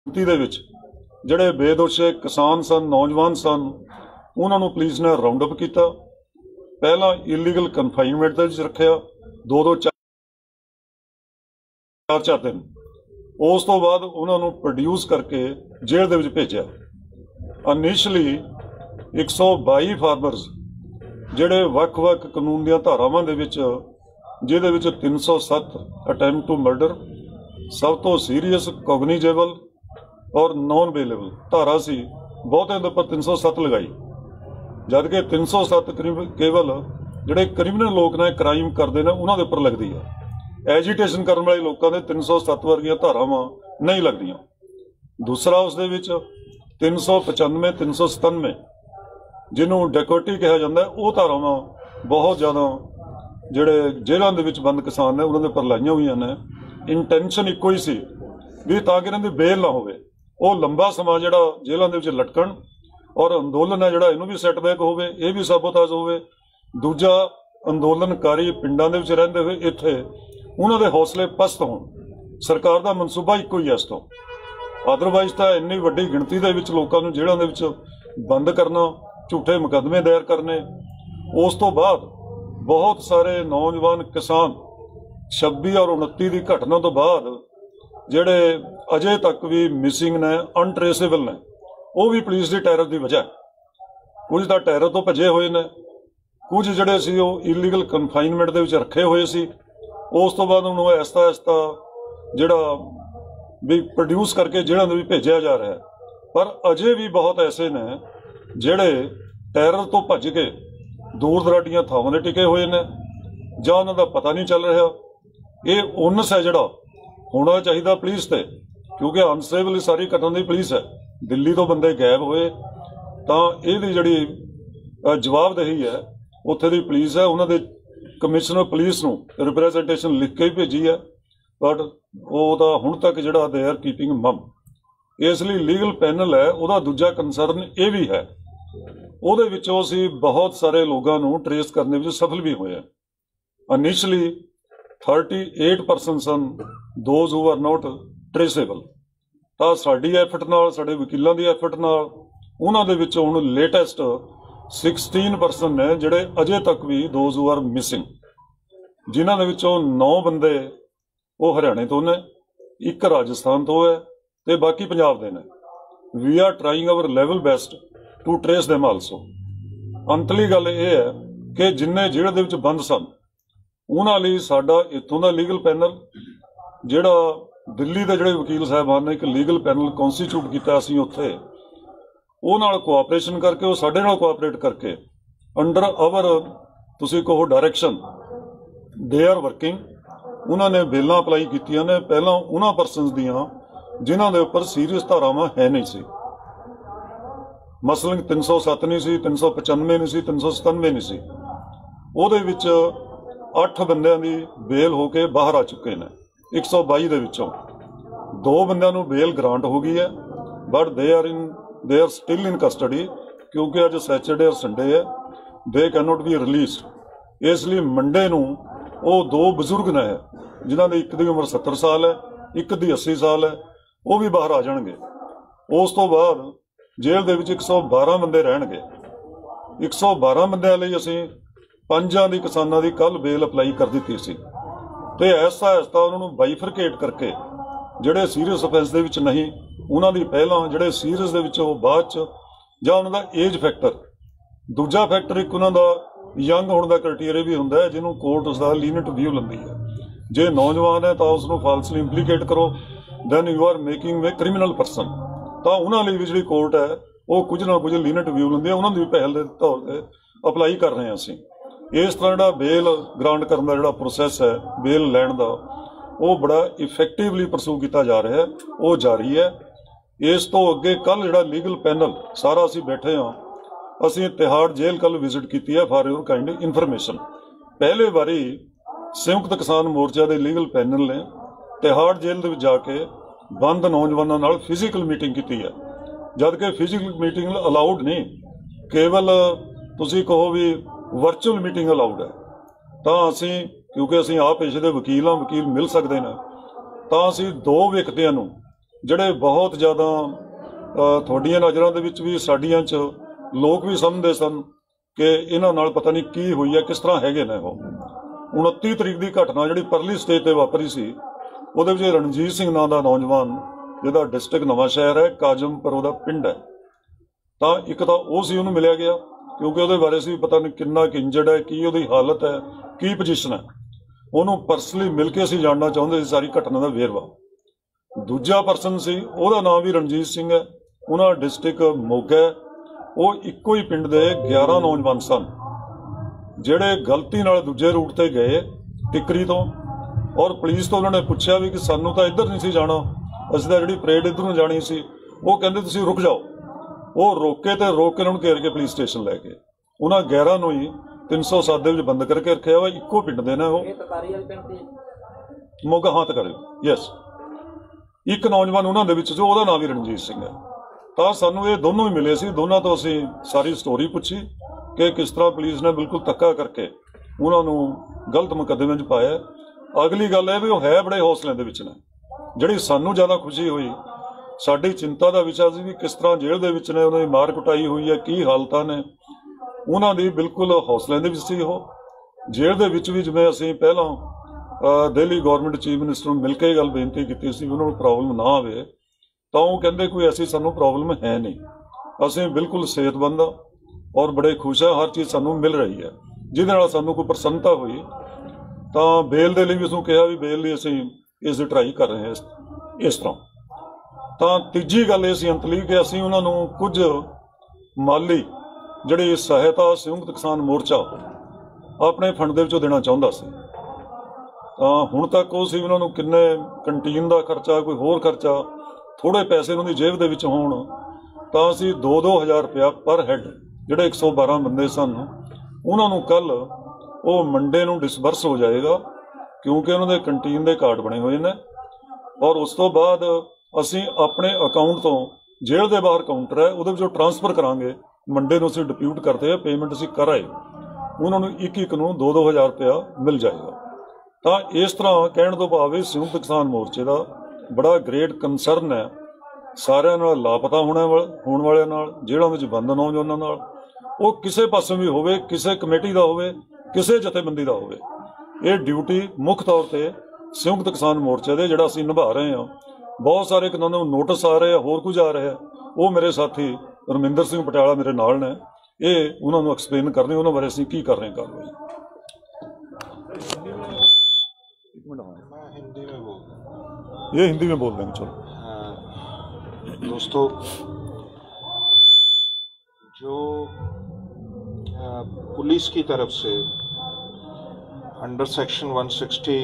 दे विच जिहड़े बेदोशे किसान सन, नौजवान सन, उन्होंने पुलिस ने राउंड अप किया। पहला इलीगल कन्फाइनमेंट दे विच रखिया 2-2 4-4 दिन। उस तो बाद उन्होंने प्रोड्यूस करके जेल दे विच भेजिया। इनिशियली 122 फार्मर्स जिहड़े वख-वख कानून दीआं धारावां दे विच जिहदे विच 307 अटैम्प्ट टू मर्डर, सब तो सीरीयस कॉग्निजेबल और नॉन बेलेबल धारा सी, बहुते दे उपर 307 लगाई, जबकि 307 केवल जिहड़े क्रिमिनल लोग ने क्राइम करते हैं उन्होंने उपर लगती है। एजीटेशन करने वाले लोगों के 307 वर्गियां धारावां नहीं लगदियां। दूसरा उस दे विच 395 397 जिन्हों डेकोटी कहा जाता है, वो धारावां बहुत ज़्यादा जिहड़े जेलों दे विच बंद किसान ने उन्होंने उपर लाइयां हुई ने। इंटेंशन इक्को ही सी भी ताकि इन्हां दी बेल ना होवे, वो लंबा समा जिहड़ा जेलों दे विच लटकण और अंदोलन है जिहड़ा इहनूं भी सैटबैक होवे, ये भी साबोताज होवे। दूजा अंदोलनकारी पिंडां दे विच रहिंदे होए इत्थे उन्हां दे हौसले पस्त होण। सरकार दा मनसूबा इक्को ही है इस तो। अदरवाइज तां इन्नी वड्डी गिणती दे विच लोकां नूं जेल੍ਹਾਂ दे विच बंद करना, झूठे मुकदमे दायर करने, उस तो बाद बहुत सारे नौजवान किसान 26 और 29 की घटना तो बाद जिहड़े अजे तक भी मिसिंग ने, अनट्रेसेबल ने, वो भी पुलिस की टैरर की वजह। कुछ तो टैरर तो भजे हुए ने, कुछ जिहड़े सी वो इलीगल कन्फाइनमेंट दे विच रखे हुए सी। उस तो बाद उन्होंने ऐसा ऐसा जिहड़ा भी प्रोड्यूस करके जेल੍ਹਾਂ भी भेजा जा रहा है। पर अजे भी बहुत ऐसे ने जिहड़े टैरर तो भज के दूर दराडियां थावां ते टिके हुए ने, जां उन्हां दा पता नहीं चल रहा। ये उन्नस है जिहड़ा होना चाहिए पुलिस ते, क्योंकि अनस्टेबल सारी घटना दी पुलिस है। दिल्ली तो बंदे गायब होए तां इहदी जिहड़ी जवाबदेही है उत्थे दी पुलिस है। उन्हां दे कमिश्नर पुलिस नूं रिप्रैजेंटेशन लिख के ही भेजी है, बट वो हुण तक जिहड़ा दे आर कीपिंग मम। इसलिए लीगल पैनल है उहदा दूजा कंसर्न ये भी है, उहदे विचों असीं बहुत सारे लोगों नूं ट्रेस करने विच सफल भी होए। इनिशियली 38% सन those who are not traceable. तां साडी एफर्ट नाल, साडे वकीलों की एफर्ट नाल उन्हां दे विचों हुण लेटेस्ट 16% ने जिहड़े अजे तक भी दोज हू आर मिसिंग, जिन्हां दे विचों 9 बंदे वो हरियाणे तो ने, 1 राजस्थान तो है ते बाकी पंजाब दे ने। We are trying our level best to trace them also. अंतली गल ये है कि जिन्ने जेल੍ਹ दे विच बंद सन उन्हां लई साडा इत्थों दा लीगल पैनल, जिहड़ा दिल्ली दे जिहड़े वकील साहबान ने एक लीगल पैनल कॉन्स्टीट्यूट किया, असीं उत्थे ਉਹ ਨਾਲ ਕੋਆਪਰੇਸ਼ਨ ਕਰਕੇ, ਉਹ ਸਾਡੇ ਨਾਲ ਕੋਆਪਰੇਟ ਕਰਕੇ ਅੰਡਰ ਆਵਰ ਤੁਸੀਂ ਕਹੋ ਡਾਇਰੈਕਸ਼ਨ ਦੇ ਆਰ ਵਰਕਿੰਗ। ਉਹਨਾਂ ਨੇ ਬੇਲਾਂ ਅਪਲਾਈ ਕੀਤੀਆਂ ਨੇ ਪਹਿਲਾਂ ਉਹਨਾਂ ਪਰਸਨਸ ਦੀਆਂ ਜਿਨ੍ਹਾਂ ਦੇ ਉੱਪਰ ਸੀਰੀਅਸ ਧਾਰਾਵਾਂ ਹੈ ਨਹੀਂ ਸੀ। ਮਸਲਨ 307 ਨਹੀਂ ਸੀ, 395 ਨਹੀਂ ਸੀ, 397 ਨਹੀਂ ਸੀ। ਉਹਦੇ ਵਿੱਚ 8 ਬੰਦਿਆਂ ਦੀ ਬੇਲ ਹੋ ਕੇ ਬਾਹਰ ਆ ਚੁੱਕੇ ਨੇ। 122 ਦੇ ਵਿੱਚੋਂ 2 ਬੰਦਿਆਂ ਨੂੰ ਬੇਲ ਗ੍ਰਾਂਟ ਹੋ ਗਈ ਹੈ, ਬਟ ਦੇ आर स्टिल इन कस्टडी, क्योंकि अज सैटरडे और संडे है, they can not be release. इसलिए मंडे नूं वो 2 बजुर्ग ने जिन्हां दी एक दी उम्र 70 साल है, एक दी 80 साल है, वो भी बाहर आ जाणगे। उस तो बाद जेल दे विच 112 बंदे रहणगे। 112 बंदिआं लई असीं 5 दी किसानां दी कल बेल अपलाई कर दित्ती सी ते ऐसा उन्हां नूं बाइफरकेट करके जिहड़े सीरीयस ऑफेंस दे विच नहीं उन्हां दी पहलां, जिहड़े सीरीयस दे विच बाद च, जां उन्हां दा एज फैक्टर। दूजा फैक्टर एक उन्हां दा यंग होने का क्राइटेरिया भी हुंदा है, जिन्हों कोर्ट उसका लीनेंट व्यू लैंदी है। जे नौजवान है तो उसनूं फाल्सली इंप्लीकेट करो, then you are making a criminal person. तो उन्हां लई भी जिहड़ी कोर्ट है वो कुछ ना कुछ लीनेंट व्यू लैंदी है, उन्हां दी पहल के तौर पर अपलाई कर रहे हैं असीं। इस तरह जिहड़ा बेल ग्रांट करने का जिहड़ा प्रोसैस है बेल लैण दा, वो बड़ा इफेक्टिवली परसू किया जा रहा है, वो जारी है। इस तो अगे कल जिहड़ा लीगल पैनल सारा असीं बैठे हाँ, असीं तिहाड़ जेल कल विजिट की है फॉर योर काइंड इन्फॉर्मेशन। पहले बारी संयुक्त किसान मोर्चा के लीगल पैनल ने तिहाड़ जेल दे विच जाके बंद नौजवानों नाल फिजिकल मीटिंग की है, जबकि फिजिकल मीटिंग अलाउड नहीं, केवल तुसीं कहो भी वर्चुअल मीटिंग अलाउड है। तो असीं क्योंकि असीं आप पेशे के वकील हाँ, वकील मिल सकते हैं, तो असीं 2 व्यक्तियों नूं ਜਿਹੜੇ ਬਹੁਤ ਜ਼ਿਆਦਾ ਤੁਹਾਡੀਆਂ ਨਜ਼ਰਾਂ ਦੇ ਵਿੱਚ ਵੀ ਸਾਡੀਆਂ 'ਚ ਲੋਕ ਵੀ ਸਮਝਦੇ ਸਨ ਕਿ ਇਹਨਾਂ ਨਾਲ ਪਤਾ ਨਹੀਂ ਕੀ ਹੋਈ ਹੈ, ਕਿਸ ਤਰ੍ਹਾਂ ਹੈਗੇ ਨੇ ਉਹ। 29 ਤਰੀਕ ਦੀ ਘਟਨਾ ਜਿਹੜੀ ਪਰਲੀ ਸਟੇਜ ਤੇ ਵਾਪਰੀ ਸੀ, ਉਹਦੇ ਵਿੱਚ ਰਣਜੀਤ ਸਿੰਘ ਨਾਂ ਦਾ ਨੌਜਵਾਨ ਜਿਹਦਾ ਡਿਸਟ੍ਰਿਕਟ ਨਵਾਂ ਸ਼ਹਿਰ ਹੈ, ਕਾਜਮਪੁਰ ਉਹਦਾ ਪਿੰਡ ਹੈ, ਤਾਂ ਇੱਕ ਤਾਂ ਉਹ ਸੀ, ਉਹਨੂੰ ਮਿਲਿਆ ਗਿਆ ਕਿਉਂਕਿ ਉਹਦੇ ਬਾਰੇ ਸੀ ਪਤਾ ਨਹੀਂ ਕਿੰਨਾ ਕੁ ਇੰਜਰਡ ਹੈ, ਕੀ ਉਹਦੀ ਹਾਲਤ ਹੈ, ਕੀ ਪੋਜੀਸ਼ਨ ਹੈ। ਉਹਨੂੰ ਪਰਸਨਲੀ ਮਿਲ ਕੇ ਅਸੀਂ ਜਾਣਨਾ ਚਾਹੁੰਦੇ ਸੀ ਸਾਰੀ ਘਟਨਾ ਦਾ ਵੇਰਵਾ। ਦੂਜਾ ਪਰਸਨ ਸੀ, ਉਹਦਾ ਨਾਮ ਵੀ ਰਣਜੀਤ ਸਿੰਘ ਹੈ, ਉਹਨਾਂ ਡਿਸਟ੍ਰਿਕਟ ਮੋਗਾ ਹੈ। ਉਹ ਇੱਕੋ ਹੀ ਪਿੰਡ ਦੇ 11 ਨੌਜਵਾਨ ਸਨ ਜਿਹੜੇ ਗਲਤੀ ਨਾਲ ਦੂਜੇ ਰੂਟ ਤੇ ਗਏ ਟਿੱਕਰੀ ਤੋਂ, ਔਰ ਪੁਲਿਸ ਤੋਂ ਉਹਨਾਂ ਨੇ ਪੁੱਛਿਆ ਵੀ ਕਿ ਸਾਨੂੰ ਤਾਂ ਇੱਧਰ ਨਹੀਂ ਸੀ ਜਾਣਾ, ਅਸੀਂ ਤਾਂ ਜਿਹੜੀ ਪਰੇਡ ਇੱਧਰ ਨੂੰ ਜਾਣੀ ਸੀ। ਉਹ ਕਹਿੰਦੇ ਤੁਸੀਂ ਰੁਕ ਜਾਓ। ਉਹ ਰੋਕ ਕੇ ਉਹਨਾਂ ਨੂੰ ਘੇਰ ਕੇ ਪੁਲਿਸ ਸਟੇਸ਼ਨ ਲੈ ਗਏ। ਉਹਨਾਂ 11 ਨੂੰ ਹੀ 307 ਦੇ ਵਿੱਚ ਬੰਦ ਕਰਕੇ ਰੱਖਿਆ ਵਾ। ਇੱਕੋ ਪਿੰਡ ਦੇ ਨੇ ਉਹ, ਮੋਗਾ। ਹਾਂ ਤਕਾਰੀ, ਯੈਸ। ਇੱਕ ਨੌਜਵਾਨ ਉਹਨਾਂ ਦੇ ਵਿੱਚ ਜੋ ਉਹਦਾ ਨਾਮ ਵੀ ਰਣਜੀਤ ਸਿੰਘ ਹੈ। ਤਾਂ ਸਾਨੂੰ ਇਹ ਦੋਨੋਂ ਹੀ ਮਿਲੇ ਸੀ, ਦੋਨਾਂ ਤੋਂ ਅਸੀਂ ਸਾਰੀ ਸਟੋਰੀ ਪੁੱਛੀ ਕਿ ਕਿਸ ਤਰ੍ਹਾਂ ਪੁਲਿਸ ਨੇ ਬਿਲਕੁਲ ਧੱਕਾ ਕਰਕੇ ਉਹਨਾਂ ਨੂੰ ਗਲਤ ਮੁਕੱਦਮੇ 'ਚ ਪਾਇਆ। ਅਗਲੀ ਗੱਲ ਇਹ ਵੀ ਉਹ ਹੈ ਬੜੇ ਹੌਸਲੇ ਦੇ ਵਿੱਚ ਨੇ। ਜਿਹੜੀ ਸਾਨੂੰ ਜ਼ਿਆਦਾ ਖੁਸ਼ੀ ਹੋਈ, ਸਾਡੀ ਚਿੰਤਾ ਦਾ ਵਿਸ਼ਾ ਸੀ ਵੀ ਕਿਸ ਤਰ੍ਹਾਂ ਜੇਲ੍ਹ ਦੇ ਵਿੱਚ ਨੇ, ਉਹਨਾਂ ਦੀ ਮਾਰ ਕੁਟਾਈ ਹੋਈ ਹੈ, ਕੀ ਹਾਲਤਾਂ ਨੇ ਉਹਨਾਂ ਦੀ। ਬਿਲਕੁਲ ਹੌਸਲਿਆਂ ਦੇ ਵਿੱਚ ਸੀ ਉਹ। ਜੇਲ੍ਹ ਦੇ ਵਿੱਚ ਵੀ ਜਿਵੇਂ ਅਸੀਂ ਪਹਿਲਾਂ ਦਿੱਲੀ ਗੌਰਮੈਂਟ ਚੀਫ ਮਿਨਿਸਟਰ ਨੂੰ ਮਿਲ ਕੇ ਗੱਲ ਬੇਨਤੀ ਕੀਤੀ ਸੀ ਉਹਨਾਂ ਨੂੰ ਪ੍ਰੋਬਲਮ ਨਾ ਆਵੇ, ਤਾਂ ਉਹ ਕਹਿੰਦੇ ਕੋਈ ਐਸੀ ਸਾਨੂੰ ਪ੍ਰੋਬਲਮ ਹੈ ਨਹੀਂ, ਅਸੀਂ ਬਿਲਕੁਲ ਸਿਹਤਮੰਦ ਹਾਂ ਔਰ ਬੜੇ ਖੁਸ਼ ਹਾਂ, ਹਰ ਚੀਜ਼ ਸਾਨੂੰ ਮਿਲ ਰਹੀ ਹੈ, ਜਿਹਦੇ ਨਾਲ ਸਾਨੂੰ ਕੋਈ ਪ੍ਰਸੰਨਤਾ ਹੋਈ। ਤਾਂ ਬੇਲ ਦੇ ਲਈ ਵੀ ਉਸਨੂੰ ਕਿਹਾ ਵੀ ਬੇਲ ਲਈ ਅਸੀਂ ਇਸ ਦੀ ਟਰਾਈ ਕਰ ਰਹੇ ਹਾਂ ਇਸ ਤਰ੍ਹਾਂ। ਤਾਂ ਤੀਜੀ ਗੱਲ ਇਹ ਸੀ ਅੰਤਲੀ ਕਿ ਅਸੀਂ ਉਹਨਾਂ ਨੂੰ ਕੁਝ ਮਾਲੀ ਜਿਹੜੀ ਸਹਾਇਤਾ ਸੰਯੁਕਤ ਕਿਸਾਨ ਮੋਰਚਾ ਆਪਣੇ ਫੰਡ ਦੇ ਵਿੱਚੋਂ ਦੇਣਾ ਚਾਹੁੰਦਾ ਸੀ। ਤਾਂ ਹੁਣ ਤੱਕ ਉਹ ਸੀ ਉਹਨਾਂ ਨੂੰ ਕਿੰਨੇ ਕੰਟੀਨ ਦਾ ਖਰਚਾ, ਕੋਈ ਹੋਰ ਖਰਚਾ, ਥੋੜ੍ਹੇ ਪੈਸੇ ਉਹਨਾਂ ਦੀ ਜੇਬ ਦੇ ਵਿੱਚ ਹੋਣ, ਤਾਂ ਅਸੀਂ 2-2 ਹਜ਼ਾਰ ਰੁਪਇਆ ਪਰ ਹੈਡ, ਜਿਹੜੇ 112 ਬੰਦੇ ਸਨ, ਉਹਨਾਂ ਨੂੰ ਕੱਲ ਉਹ ਮੰਡੇ ਨੂੰ ਡਿਸਬਰਸ ਹੋ ਜਾਏਗਾ ਕਿਉਂਕਿ ਉਹਨਾਂ ਦੇ ਕੰਟੀਨ ਦੇ ਕਾਰਡ ਬਣੇ ਹੋਏ ਨੇ। ਔਰ ਉਸ ਤੋਂ ਬਾਅਦ ਅਸੀਂ ਆਪਣੇ ਅਕਾਊਂਟ ਤੋਂ, ਜੇਲ੍ਹ ਦੇ ਬਾਹਰ ਕਾਊਂਟਰ ਹੈ ਉਹਦੇ ਵਿੱਚੋਂ ਟਰਾਂਸਫਰ ਕਰਾਂਗੇ। ਮੰਡੇ ਨੂੰ ਅਸੀਂ ਡਿਪਿਊਟ ਕਰਦੇ ਹਾਂ, ਪੇਮੈਂਟ ਅਸੀਂ ਕਰ ਆਏ, ਉਹਨਾਂ ਨੂੰ ਇੱਕ ਨੂੰ 2-2 ਹਜ਼ਾਰ ਰੁਪਇਆ ਮਿਲ ਜਾਏਗਾ। ਤਾਂ ਇਸ ਤਰ੍ਹਾਂ ਕਹਿਣ ਤੋਂ ਭਾਵ ਸੰਯੁਕਤ ਕਿਸਾਨ ਮੋਰਚੇ ਦਾ ਬੜਾ ਗ੍ਰੇਟ ਕੰਸਰਨ ਹੈ ਸਾਰਿਆਂ ਨਾਲ, ਲਾਪਤਾ ਹੋਣ ਵਾਲਿਆਂ ਨਾਲ, ਜੇਲ੍ਹਾਂ ਵਿੱਚ ਬੰਦ ਨੌਜਵਾਨਾਂ ਨਾਲ। ਉਹ ਕਿਸੇ ਪਾਸੋਂ ਵੀ ਹੋਵੇ, ਕਿਸੇ ਕਮੇਟੀ ਦਾ ਹੋਵੇ, ਕਿਸੇ ਜਥੇਬੰਦੀ ਦਾ ਹੋਵੇ, ਇਹ ਡਿਊਟੀ ਮੁੱਖ ਤੌਰ ਤੇ ਸੰਯੁਕਤ ਕਿਸਾਨ ਮੋਰਚੇ ਦੇ ਜਿਹੜਾ ਅਸੀਂ ਨਿਭਾ ਰਹੇ ਹਾਂ। ਬਹੁਤ ਸਾਰੇ ਕਾਨੂੰਨਾਂ ਨੂੰ ਨੋਟਿਸ ਆ ਰਹੇ ਆ, ਹੋਰ ਕੁਝ ਆ ਰਿਹਾ, ਉਹ ਮੇਰੇ ਸਾਥੀ ਰਮਿੰਦਰ ਸਿੰਘ ਪਟਿਆਲਾ ਮੇਰੇ ਨਾਲ ਨੇ, ਇਹ ਉਹਨਾਂ ਨੂੰ ਐਕਸਪਲੇਨ ਕਰਨੇ ਉਹਨਾਂ ਬਾਰੇ ਅਸੀਂ ਕੀ ਕਰ ਰਹੇ ਹਾਂ ਕਾਰਵਾਈ। ये हिंदी में बोल देंगे। चलो दोस्तों, जो पुलिस की तरफ से अंडर सेक्शन 160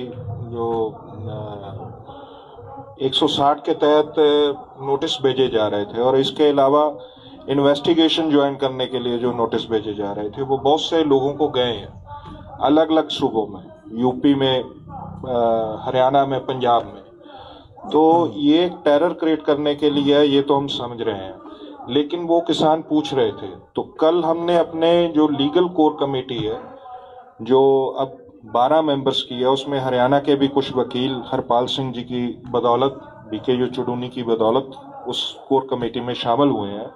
जो 160 के तहत नोटिस भेजे जा रहे थे और इसके अलावा इन्वेस्टिगेशन ज्वाइन करने के लिए जो नोटिस भेजे जा रहे थे वो बहुत से लोगों को गए हैं अलग अलग सूबों में, यूपी में, हरियाणा में, पंजाब में। तो ये टेरर क्रिएट करने के लिए ये तो हम समझ रहे हैं, लेकिन वो किसान पूछ रहे थे। तो कल हमने अपने जो लीगल कोर कमेटी है जो अब 12 मेंबर्स की है, उसमें हरियाणा के भी कुछ वकील हरपाल सिंह जी की बदौलत, बीके जो चुडूनी की बदौलत उस कोर कमेटी में शामिल हुए हैं।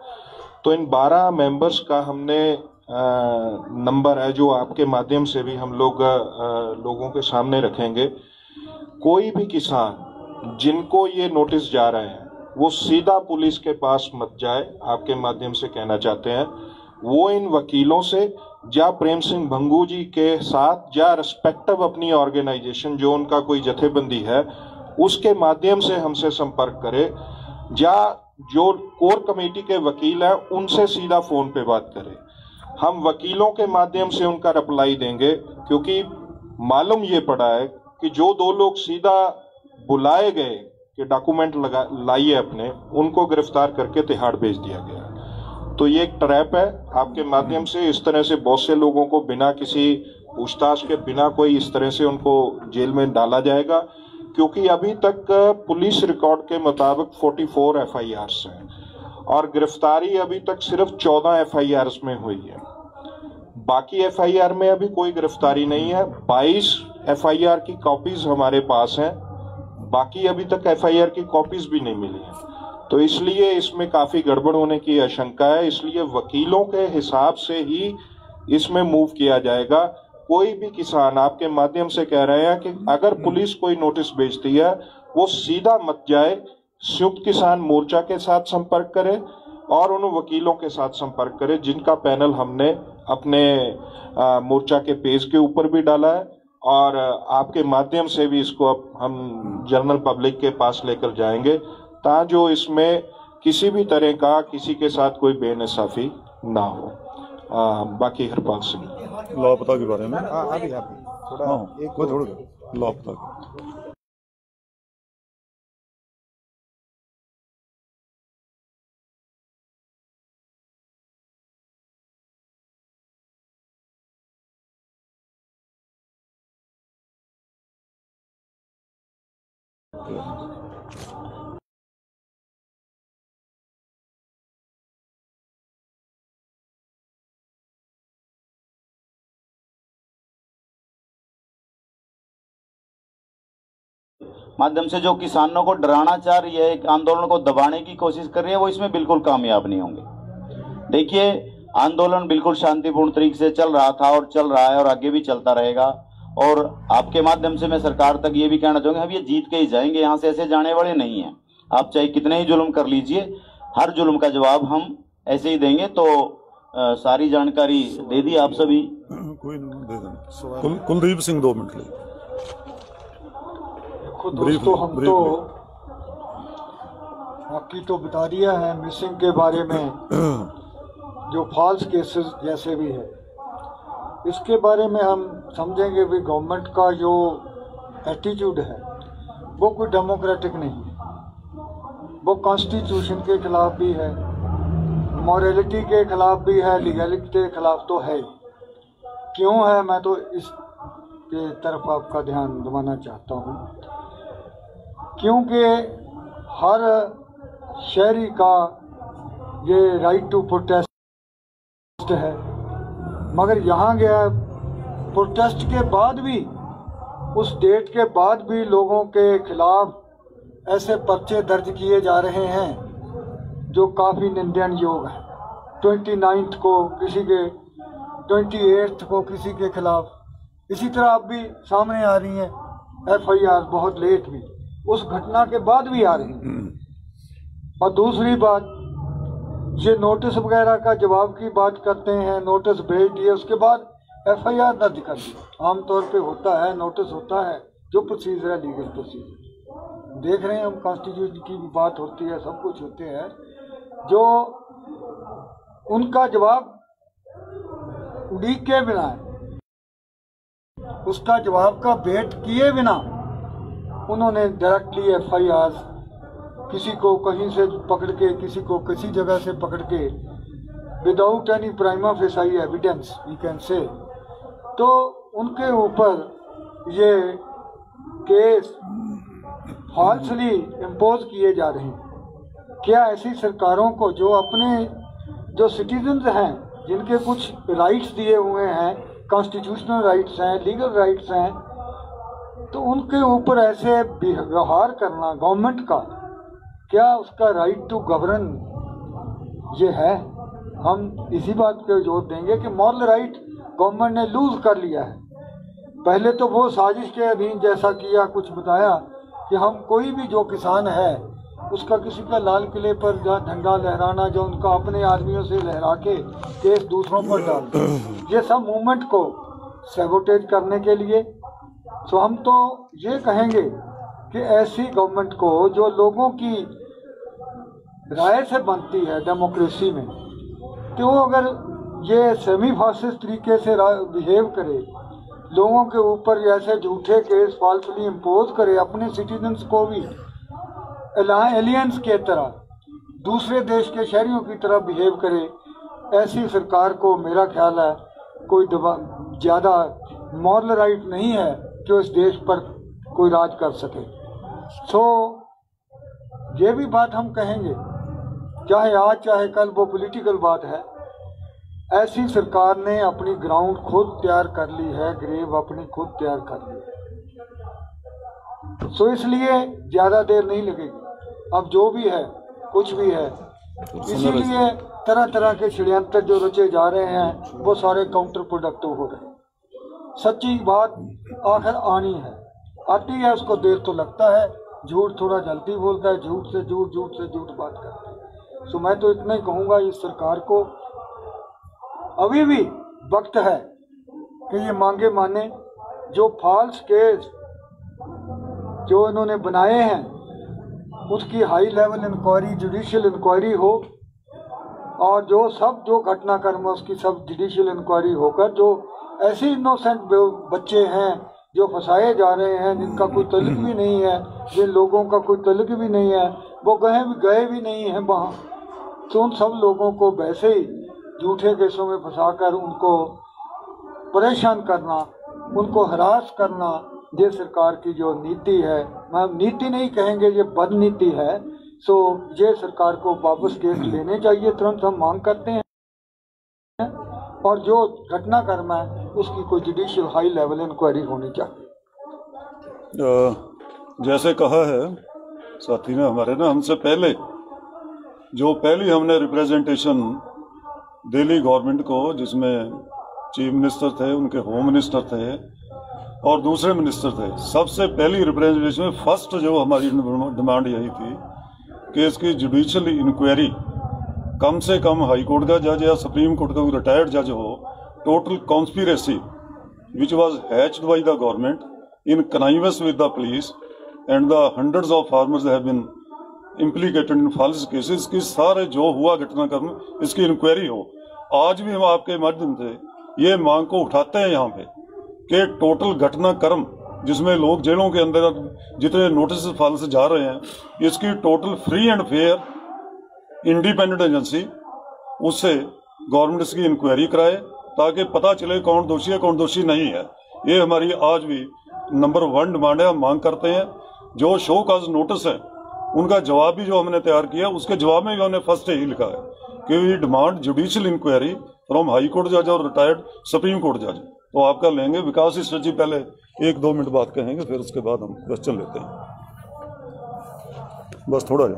तो इन 12 मेंबर्स का हमने नंबर है जो आपके माध्यम से भी हम लोग लोगों के सामने रखेंगे। कोई भी किसान जिनको ये नोटिस जा रहे हैं वो सीधा पुलिस के पास मत जाए, आपके माध्यम से कहना चाहते हैं। वो इन वकीलों से या प्रेम सिंह भंगू जी के साथ या रिस्पेक्टिव अपनी ऑर्गेनाइजेशन जो उनका कोई जथेबंदी है उसके माध्यम से हमसे संपर्क करे, या जो कोर कमेटी के वकील हैं उनसे सीधा फोन पे बात करें। हम वकीलों के माध्यम से उनका रिप्लाई देंगे, क्योंकि मालूम ये पड़ा है कि जो 2 लोग सीधा बुलाए गए कि डॉक्यूमेंट लाइए अपने, उनको गिरफ्तार करके तिहाड़ भेज दिया गया। तो ये एक ट्रैप है। आपके माध्यम से इस तरह से बहुत से लोगों को बिना किसी पूछताछ के, बिना कोई इस तरह से उनको जेल में डाला जाएगा, क्योंकि अभी तक पुलिस रिकॉर्ड के मुताबिक 44 FIRs हैं और गिरफ्तारी अभी तक सिर्फ 14 FIRs में हुई है। बाकी FIR में अभी कोई गिरफ्तारी नहीं है। 22 FIR की कॉपीज हमारे पास हैं, बाकी अभी तक एफआईआर की कॉपीज भी नहीं मिली है, तो इसलिए इसमें काफी गड़बड़ होने की आशंका है। इसलिए वकीलों के हिसाब से ही इसमें मूव किया जाएगा। कोई भी किसान, आपके माध्यम से कह रहे हैं कि अगर पुलिस कोई नोटिस भेजती है वो सीधा मत जाए, संयुक्त किसान मोर्चा के साथ संपर्क करे और उन वकीलों के साथ संपर्क करे जिनका पैनल हमने अपने मोर्चा के पेज के ऊपर भी डाला है, और आपके माध्यम से भी इसको अब हम जनरल पब्लिक के पास लेकर जाएंगे, ताकि इसमें किसी भी तरह का किसी के साथ कोई बेइंसाफी ना हो। बाकी हरपाल सिंह लापता के बारे में थोड़ा लापता माध्यम से जो किसानों को डराना चाह रही है, एक आंदोलन को दबाने की कोशिश कर रही है, वो इसमें बिल्कुल कामयाब नहीं होंगे। देखिए, आंदोलन बिल्कुल शांतिपूर्ण तरीके से चल रहा था और चल रहा है और आगे भी चलता रहेगा। और आपके माध्यम से मैं सरकार तक ये भी कहना चाहूंगा, हम ये जीत के ही जाएंगे, यहाँ से ऐसे जाने वाले नहीं हैं। आप चाहे कितने ही जुल्म कर लीजिए, हर जुल्म का जवाब हम ऐसे ही देंगे। तो सारी जानकारी दे दी आप सभी। कोई नहीं दे दें। कुलदीप सिंह 2 मिनट ले। दोस्तों, हम तो बाकी तो बता दिया है मिसिंग के बारे में, जो फॉल्स केसेस जैसे भी है, इसके बारे में हम समझेंगे भी गवर्नमेंट का जो एटीट्यूड है वो कोई डेमोक्रेटिक नहीं है, वो कॉन्स्टिट्यूशन के खिलाफ भी है, मॉरलिटी के खिलाफ भी है, लीगलिटी के खिलाफ तो है। क्यों है, मैं तो इसके तरफ आपका ध्यान दिलाना चाहता हूँ, क्योंकि हर शहरी का ये राइट टू प्रोटेस्ट है, मगर यहाँ गया प्रोटेस्ट के बाद भी, उस डेट के बाद भी लोगों के खिलाफ ऐसे पर्चे दर्ज किए जा रहे हैं जो काफ़ी निंदनीय योग है। 29 को किसी के, 28 को किसी के खिलाफ, इसी तरह अब भी सामने आ रही हैं एफआईआर, बहुत लेट भी, उस घटना के बाद भी आ रही हैं। और दूसरी बात, ये नोटिस वगैरह का जवाब की बात करते हैं, नोटिस भेज दिए उसके बाद एफआईआर दर्ज कर दी। आमतौर पे होता है, नोटिस होता है, जो प्रोसीजर है लीगल प्रोसीजर, देख रहे हैं हम, कॉन्स्टिट्यूशन की भी बात होती है, सब कुछ होते हैं, जो उनका जवाब उड़ीक के बिना है, उसका जवाब का वेट किए बिना उन्होंने डायरेक्टली एफआईआर, किसी को कहीं से पकड़ के, किसी को किसी जगह से पकड़ के, without any prima facie evidence we can say, तो उनके ऊपर ये केस फॉल्सली इम्पोज किए जा रहे हैं। क्या ऐसी सरकारों को, जो अपने जो सिटीजन्स हैं, जिनके कुछ राइट्स दिए हुए हैं, कॉन्स्टिट्यूशनल राइट्स हैं, लीगल राइट्स हैं, तो उनके ऊपर ऐसे व्यवहार करना गवर्नमेंट का, क्या उसका राइट टू गवर्न ये है? हम इसी बात पे जोर देंगे कि मॉरल राइट गवर्नमेंट ने लूज कर लिया है। पहले तो वो साजिश के अधीन जैसा किया, कुछ बताया कि हम कोई भी जो किसान है उसका किसी का लाल किले पर झंडा लहराना, जो उनका अपने आदमियों से लहरा के केस दूसरों पर डाल दे, ये सब मूवमेंट को सैबोटेज करने के लिए। तो हम तो ये कहेंगे कि ऐसी गवर्नमेंट को, जो लोगों की राय से बनती है डेमोक्रेसी में, कि वो अगर ये सेमी फासिस्ट तरीके से बिहेव करे, लोगों के ऊपर ऐसे झूठे केस फॉल्सली इम्पोज करे, अपने सिटीजन्स को भी एलियंस के तरह, दूसरे देश के शहरियों की तरह बिहेव करे, ऐसी सरकार को मेरा ख्याल है कोई ज़्यादा मॉरल राइट नहीं है कि इस देश पर कोई राज कर सके। सो ये भी बात हम कहेंगे, चाहे आज चाहे कल, वो पॉलिटिकल बात है, ऐसी सरकार ने अपनी ग्राउंड खुद तैयार कर ली है, ग्रेव अपनी खुद तैयार कर ली है। सो इसलिए ज़्यादा देर नहीं लगेगी। अब जो भी है कुछ भी है, इसीलिए तरह तरह के षड्यंत्र जो रचे जा रहे हैं वो सारे काउंटर प्रोडक्टिव हो रहे हैं। सच्ची बात आखिर आनी है, आती है, उसको देर तो लगता है। झूठ थोड़ा जल्दी बोलता है, झूठ से झूठ बात करते हैं। सो मैं तो इतना ही कहूँगा इस सरकार को अभी भी वक्त है कि ये मांगे माने। जो फॉल्स केस जो इन्होंने बनाए हैं उसकी high level inquiry, judicial inquiry हो, और जो घटनाक्रम है उसकी सब जुडिशियल इंक्वायरी होकर जो ऐसे इनोसेंट बच्चे हैं जो फंसाए जा रहे हैं, जिनका कोई तल्लुक भी नहीं है, जिन लोगों का कोई तल्लुक भी नहीं है, वो गए भी नहीं हैं वहाँ, तो उन सब लोगों को वैसे ही झूठे केसों में फंसाकर उनको परेशान करना, उनको हरास करना, ये सरकार की जो नीति है, मैं नीति नहीं कहेंगे, ये बदनीति है। सो ये सरकार को वापस केस लेने चाहिए, तुरंत हम मांग करते हैं। और जो घटनाक्रम है उसकी कोई जुडिशियल हाई लेवल इंक्वायरी होनी चाहिए। जैसे कहा है साथी ने हमारे ना, हमसे पहले जो पहली हमने रिप्रेजेंटेशन दिल्ली गवर्नमेंट को, जिसमें चीफ मिनिस्टर थे, उनके होम मिनिस्टर थे और दूसरे मिनिस्टर थे, सबसे पहली रिप्रेजेंटेशन में फर्स्ट जो हमारी डिमांड यही थी कि इसकी जुडिशियल इंक्वायरी कम से कम हाई कोर्ट का जज या सुप्रीम कोर्ट का रिटायर्ड जज हो। Total conspiracy which was hatched by the government in connivance with the police and the hundreds of farmers have been implicated in false cases की सारे जो हुआ घटनाक्रम इसकी इंक्वायरी हो। आज भी हम आपके माध्यम से ये मांग को उठाते हैं यहाँ पे कि टोटल घटनाक्रम जिसमें लोग जेलों के अंदर जितने नोटिस फॉल्स जा रहे हैं, इसकी total free and fair independent agency उससे गवर्नमेंट इसकी इंक्वायरी कराए ताकि पता चले कौन दोषी है कौन दोषी नहीं है। ये हमारी आज भी नंबर 1 डिमांड है। हम मांग करते हैं जो शो काज नोटिस है उनका जवाब भी जो हमने तैयार किया उसके जवाब में भी हमने फर्स्ट यही लिखा है कि we demand judicial inquiry from high court जज और रिटायर्ड सुप्रीम कोर्ट जज। तो आपका लेंगे विकास स्ट्रेटजी, पहले 1-2 मिनट बात कहेंगे, फिर उसके बाद हम क्वेश्चन लेते हैं। बस थोड़ा जा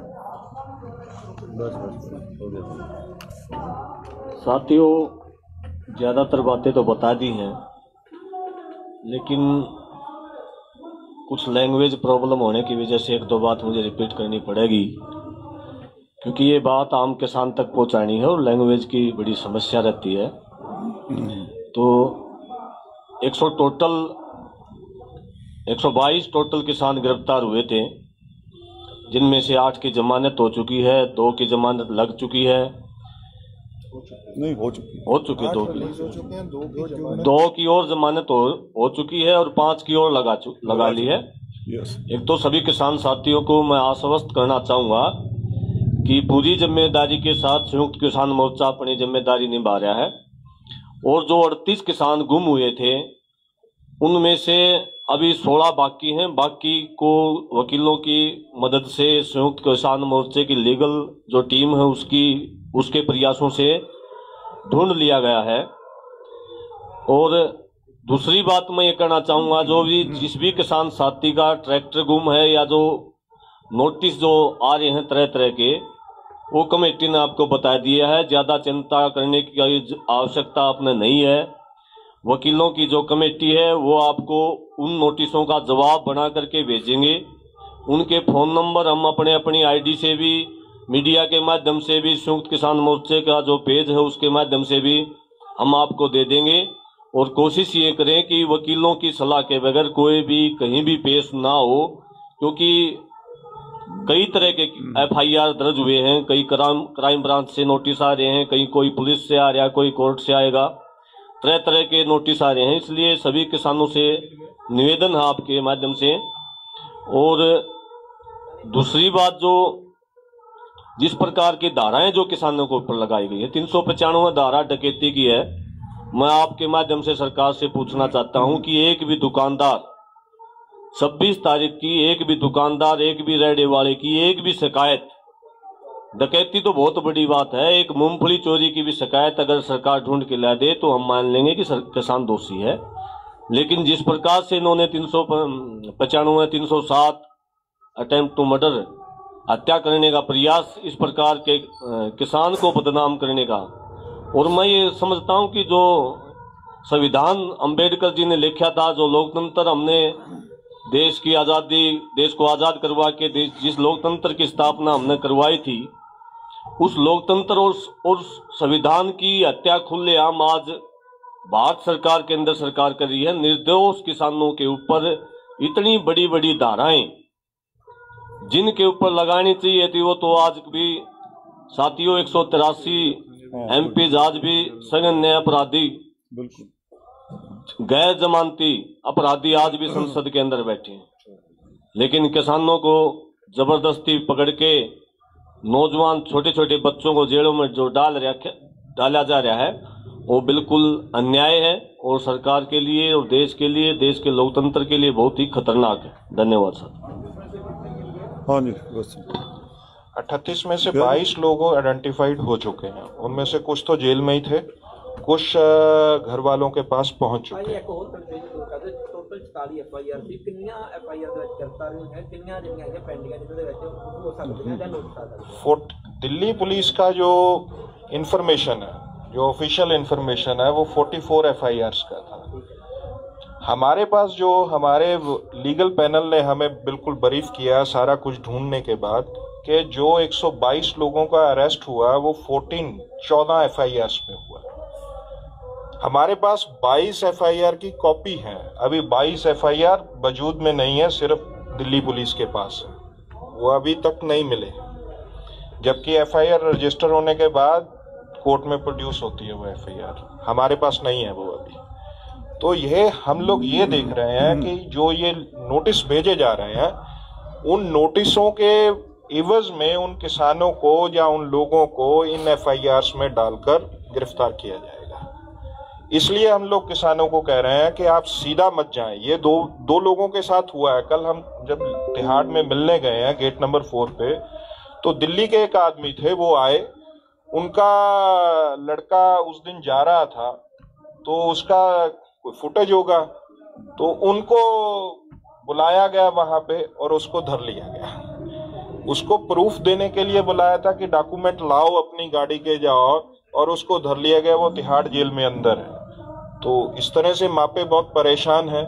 साथियों, ज़्यादातर बातें तो बता दी हैं, लेकिन कुछ लैंग्वेज प्रॉब्लम होने की वजह से 1-2 बात मुझे रिपीट करनी पड़ेगी, क्योंकि ये बात आम किसान तक पहुंचानी है और लैंग्वेज की बड़ी समस्या रहती है। तो 122 टोटल किसान गिरफ्तार हुए थे, जिनमें से 8 की जमानत हो चुकी है, 2 की जमानत लग चुकी है, नहीं हो चुकी 2 की और जमानत हो चुकी है और 5 की और लगा ली है। एक तो सभी किसान साथियों को मैं आश्वस्त करना चाहूंगा कि पूरी जिम्मेदारी के साथ संयुक्त किसान मोर्चा अपनी जिम्मेदारी निभा रहा है, और जो 38 किसान गुम हुए थे उनमें से अभी 16 बाकी हैं। बाकी को वकीलों की मदद से संयुक्त किसान मोर्चे की लीगल जो टीम है उसके प्रयासों से ढूंढ लिया गया है। और दूसरी बात मैं ये कहना चाहूंगा, जिस भी किसान साथी का ट्रैक्टर गुम है या जो नोटिस जो आ रहे हैं तरह तरह के, वो कमेटी ने आपको बता दिया है। ज्यादा चिंता करने की आवश्यकता आपने नहीं है। वकीलों की जो कमेटी है वो आपको उन नोटिसों का जवाब बना करके भेजेंगे। उनके फोन नंबर हम अपनी आईडी से भी, मीडिया के माध्यम से भी, संयुक्त किसान मोर्चे का जो पेज है उसके माध्यम से भी हम आपको दे देंगे। और कोशिश ये करें कि वकीलों की सलाह के बगैर कोई भी कहीं भी पेश ना हो, क्योंकि कई तरह के FIR दर्ज हुए हैं, कई क्राइम ब्रांच से नोटिस आ रहे हैं, कहीं कोई पुलिस से आ रहा है, कोई कोर्ट से आएगा, तरह तरह के नोटिस आ रहे हैं। इसलिए सभी किसानों से निवेदन है आपके माध्यम से। और दूसरी बात, जो जिस प्रकार की धाराएं जो किसानों के ऊपर लगाई गई है, 395 धारा डकैती की है, मैं आपके माध्यम से सरकार से पूछना चाहता हूं कि एक भी दुकानदार 26 तारीख की एक भी दुकानदार, एक भी रेहड़ी वाले की एक भी शिकायत, डकैती तो बहुत बड़ी बात है, एक मूंगफली चोरी की भी शिकायत अगर सरकार ढूंढ के ला दे तो हम मान लेंगे कि किसान दोषी है। लेकिन जिस प्रकार से इन्होंने 395, 307 अटेम्प्ट टू मर्डर, हत्या करने का प्रयास, इस प्रकार के किसान को बदनाम करने का, और मैं ये समझता हूं कि जो संविधान अंबेडकर जी ने लिखा था, जो लोकतंत्र हमने देश की आज़ादी, देश को आज़ाद करवा के जिस लोकतंत्र की स्थापना हमने करवाई थी, उस लोकतंत्र और संविधान की हत्या खुलेआम आज भारत सरकार, केंद्र सरकार कर रही है। निर्दोष किसानों के ऊपर इतनी बड़ी बड़ी धाराएं जिनके ऊपर लगानी चाहिए थी, वो तो आज भी साथियों 183 MP आज भी सघन अपराधी, गैर जमानती अपराधी आज भी संसद के अंदर बैठे हैं। लेकिन किसानों को जबरदस्ती पकड़ के, नौजवान छोटे छोटे बच्चों को जेलों में जो डाला जा रहा है, वो बिल्कुल अन्याय है और सरकार के लिए और देश के लिए, देश के लोकतंत्र के लिए बहुत ही खतरनाक है। धन्यवाद सर। हाँ जी, बस 38 में से 22 लोग आइडेंटिफाइड हो चुके हैं। उनमें से कुछ तो जेल में ही थे, कुछ घर वालों के पास पहुंच चुके हैं। दिल्ली पुलिस का जो इंफॉर्मेशन है, जो ऑफिशियल इंफॉर्मेशन है, वो 44 FIRs का था। हमारे पास जो हमारे लीगल पैनल ने हमें बिल्कुल ब्रीफ किया सारा कुछ ढूंढने के बाद, कि जो 122 लोगों का अरेस्ट हुआ वो 14 FIRs में हुआ। हमारे पास 22 FIR की कॉपी है, अभी 22 FIR वजूद में नहीं है, सिर्फ दिल्ली पुलिस के पास है, वो अभी तक नहीं मिले। जबकि FIR रजिस्टर होने के बाद कोर्ट में प्रोड्यूस होती है वो FIR, हमारे पास नहीं है वो अभी। तो ये हम लोग ये देख रहे हैं कि जो ये नोटिस भेजे जा रहे हैं, उन नोटिसों के इवज में उन किसानों को या उन लोगों को इन FIRs में डालकर गिरफ्तार किया जाएगा। इसलिए हम लोग किसानों को कह रहे हैं कि आप सीधा मत जाएं। ये दो लोगों के साथ हुआ है। कल हम जब तिहाड़ में मिलने गए हैं गेट नंबर 4 पे, तो दिल्ली के एक आदमी थे, वो आए, उनका लड़का उस दिन जा रहा था, तो उसका कोई फुटेज होगा, तो उनको बुलाया गया वहां पे और उसको धर लिया गया। उसको प्रूफ देने के लिए बुलाया था कि डॉक्यूमेंट लाओ अपनी गाड़ी के, जाओ, और उसको धर लिया गया। वो तिहाड़ जेल में अंदर है। तो इस तरह से मापे बहुत परेशान है।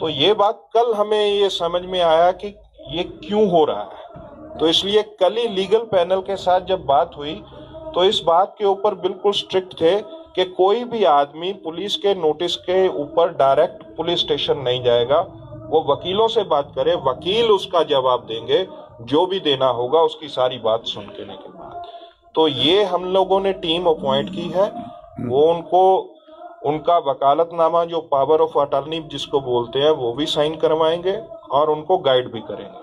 तो ये बात कल हमें ये समझ में आया कि ये क्यों हो रहा है। तो इसलिए कल ही लीगल पैनल के साथ जब बात हुई, तो इस बात के ऊपर बिल्कुल स्ट्रिक्ट थे कि कोई भी आदमी पुलिस के नोटिस के ऊपर डायरेक्ट पुलिस स्टेशन नहीं जाएगा। वो वकीलों से बात करे, वकील उसका जवाब देंगे, जो भी देना होगा उसकी सारी बात सुन के बाद। तो ये हम लोगों ने टीम अपॉइंट की है, वो उनको उनका वकालतनामा जो पावर ऑफ अटॉर्नी जिसको बोलते हैं वो भी साइन करवाएंगे और उनको गाइड भी करेंगे।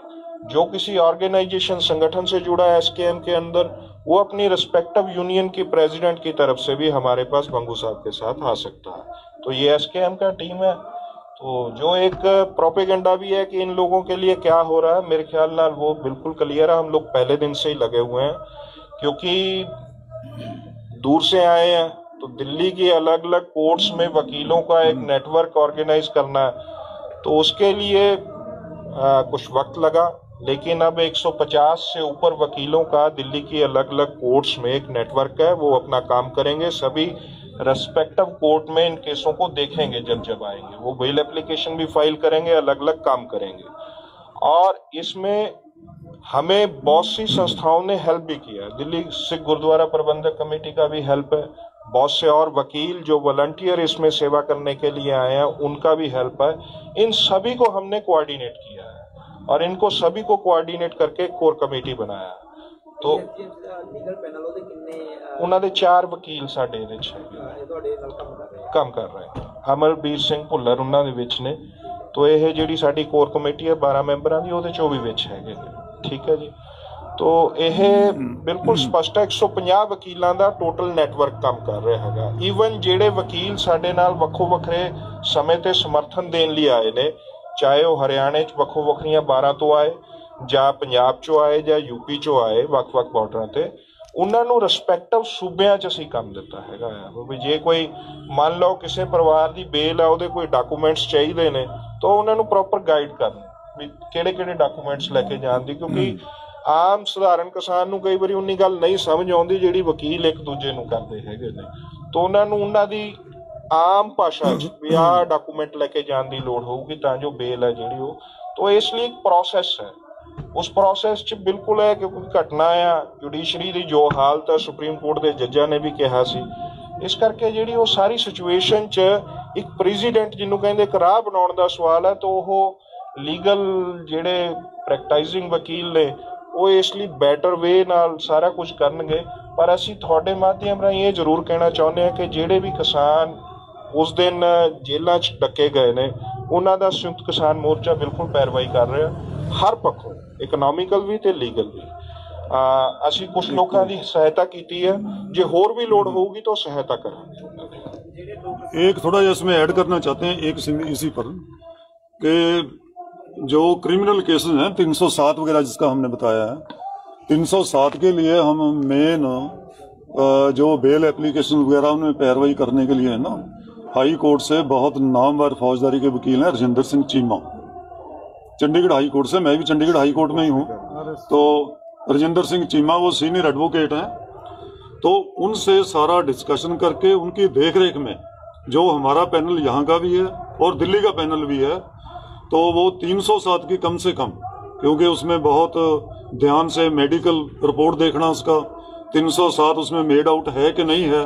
जो किसी ऑर्गेनाइजेशन संगठन से जुड़ा है SKM के अंदर, वो अपनी रिस्पेक्टिव यूनियन की प्रेसिडेंट की तरफ से भी हमारे पास बंगू साहब के साथ आ सकता है। तो ये SKM का टीम है। तो जो एक प्रोपेगेंडा भी है कि इन लोगों के लिए क्या हो रहा है, मेरे ख्याल नाल वो बिल्कुल क्लियर है। हम लोग पहले दिन से ही लगे हुए हैं, क्योंकि दूर से आए हैं। तो दिल्ली की अलग अलग कोर्ट्स में वकीलों का एक नेटवर्क ऑर्गेनाइज करना है, तो उसके लिए कुछ वक्त लगा। लेकिन अब 150 से ऊपर वकीलों का दिल्ली की अलग अलग कोर्ट्स में एक नेटवर्क है, वो अपना काम करेंगे। सभी रेस्पेक्टिव कोर्ट में इन केसों को देखेंगे जब आएंगे, वो बेल एप्लीकेशन भी फाइल करेंगे, अलग अलग काम करेंगे। और इसमें हमें बहुत सी संस्थाओं ने हेल्प भी किया है। दिल्ली सिख गुरुद्वारा प्रबंधक कमेटी का भी हेल्प है, बहुत से और वकील जो वॉलंटियर इसमें सेवा करने के लिए आए हैं उनका भी हेल्प है। इन सभी को हमने कोऑर्डिनेट किया है और इनको सभी को कोऑर्डिनेट करके कोर कमेटी बनाया। तो उन्होंने 4 वकील साडे ਇਹਦੇ ਚ ਕੰਮ ਕਰ ਰਹੇ ਹਨ। ਅਮਰਬੀਰ ਸਿੰਘ ਭੁੱਲਰ ਉਹਨਾਂ ਦੇ ਵਿੱਚ ਨੇ। तो ਇਹ ਜਿਹੜੀ ਸਾਡੀ ਕੋਰ ਕਮੇਟੀ ਹੈ 12 ਮੈਂਬਰਾਂ ਦੀ, ਉਹਦੇ 'ਚੋਂ ਵੀ ਵਿੱਚ ਹੈਗੇ ਨੇ। ਠੀਕ ਹੈ ਜੀ। तो यह बिल्कुल स्पष्ट है 150 वकीलों का टोटल नैटवर्क काम कर रहा है। ईवन जेडे वकील साडे नाल वक्खो वखरे समय ते समर्थन देने लिए आए ने, चाहे वो हरियाणे च वक्खो वखरियां 12 तो आए, जां पंजाब चो आए, जां यूपी चो आए, वक्-वक् बॉर्डरां ते, ਉਹਨਾਂ ਨੂੰ ਰਿਸਪੈਕਟਿਵ ਸੂਬਿਆਂ 'ਚ ਅਸੀਂ ਕੰਮ ਦਿੱਤਾ ਹੈਗਾ ਆ ਵੀ ਜੇ ਕੋਈ ਮੰਨ ਲਓ ਕਿਸੇ ਪਰਿਵਾਰ ਦੀ ਬੇਲ ਆ ਉਹਦੇ ਕੋਈ ਡਾਕੂਮੈਂਟਸ ਚਾਹੀਦੇ ਨੇ ਤਾਂ ਉਹਨਾਂ ਨੂੰ ਪ੍ਰੋਪਰ ਗਾਈਡ ਕਰਨ ਵੀ ਕਿਹੜੇ ਡਾਕੂਮੈਂਟਸ ਲੈ ਕੇ ਜਾਣ ਦੀ, ਕਿਉਂਕਿ ਆਮ ਸਧਾਰਨ ਕਿਸਾਨ ਨੂੰ ਕਈ ਵਾਰੀ ਉਨੀ ਗੱਲ ਨਹੀਂ ਸਮਝ ਆਉਂਦੀ ਜਿਹੜੀ ਵਕੀਲ ਇੱਕ ਦੂਜੇ ਨੂੰ ਕਰਦੇ ਹੈਗੇ ਨੇ, ਤਾਂ ਉਹਨਾਂ ਨੂੰ ਉਹਨਾਂ ਦੀ ਆਮ ਭਾਸ਼ਾ 'ਚ ਵੀ ਆਹ ਡਾਕੂਮੈਂਟ ਲੈ ਕੇ ਜਾਣ ਦੀ ਲੋੜ ਹੋਊਗੀ ਤਾਂ ਜੋ ਬੇਲ ਹੈ ਜਿਹੜੀ ਉਹ, ਤਾਂ ਇਸ ਲਈ ਇੱਕ ਪ੍ਰੋਸੈਸ ਹੈ। ਉਸ ਪ੍ਰੋਸੈਸ 'ਚ ਬਿਲਕੁਲ ਹੈ ਕਿਉਂਕਿ ਘਟਨਾ ਆ ਜੁਡੀਸ਼ਰੀ ਦੀ ਜੋ ਹਾਲਤ ਹੈ ਸੁਪਰੀਮ ਕੋਰਟ ਦੇ ਜੱਜਾਂ ਨੇ ਵੀ ਕਿਹਾ ਸੀ, ਇਸ ਕਰਕੇ ਜਿਹੜੀ ਉਹ ਸਾਰੀ ਸਿਚੁਏਸ਼ਨ 'ਚ ਇੱਕ ਪ੍ਰੈਜ਼ੀਡੈਂਟ ਜਿਹਨੂੰ ਕਹਿੰਦੇ ਇੱਕ ਰਾਹ ਬਣਾਉਣ ਦਾ ਸਵਾਲ ਹੈ, ਤਾਂ ਉਹ ਲੀਗਲ ਜਿਹੜੇ ਪ੍ਰੈਕਟਾਈਜ਼ਿੰਗ ਵਕੀਲ ਨੇ ਉਹ ਇਸ ਲਈ ਬੈਟਰ ਵੇ ਨਾਲ ਸਾਰਾ ਕੁਝ ਕਰਨਗੇ। ਪਰ ਅਸੀਂ ਤੁਹਾਡੇ ਮਾਧਿਅਮ ਰਾਹੀਂ ਇਹ ਜ਼ਰੂਰ ਕਹਿਣਾ ਚਾਹੁੰਦੇ ਹਾਂ ਕਿ ਜਿਹੜੇ ਵੀ ਕਿਸਾਨ ਉਸ ਦਿਨ ਜੇਲ੍ਹਾਂ 'ਚ ਡੱਕੇ ਗਏ ਨੇ ਉਹਨਾਂ ਦਾ ਸੰਯੁਕਤ ਕਿਸਾਨ ਮੋਰਚਾ ਬਿਲਕੁਲ ਪੈਰਵਾਈ ਕਰ ਰਿਹਾ ਹਰ ਪੱਖੋਂ, ਇਕਨੋਮਿਕਲ ਵੀ ਤੇ ਲੀਗਲ ਵੀ। ਅਸੀਂ ਕੁਝ ਲੋਕਾਂ ਦੀ ਸਹਾਇਤਾ ਕੀਤੀ है, जो होर भी लोड़ होगी तो सहायता करेंगे। एक थोड़ा जैसे इसमें ऐड करना चाहते हैं एक इसी पर कि जो क्रिमिनल केसेस हैं 307 वगैरह जिसका हमने बताया है, 307 के लिए हम मेन जो बेल एप्लीकेशन वगैरह उनमें पैरवाई करने के लिए है ना, हाई कोर्ट से बहुत नामवर फौजदारी के वकील हैं राजेंद्र सिंह चीमा, चंडीगढ़ हाई कोर्ट से, मैं भी चंडीगढ़ हाई कोर्ट में ही हूँ, तो राजेंद्र सिंह चीमा वो सीनियर एडवोकेट हैं, तो उनसे सारा डिस्कशन करके उनकी देखरेख में जो हमारा पैनल यहाँ का भी है और दिल्ली का पैनल भी है, तो वो 307 की कम से कम, क्योंकि उसमें बहुत ध्यान से मेडिकल रिपोर्ट देखना उसका, 307 उसमें मेड आउट है कि नहीं है,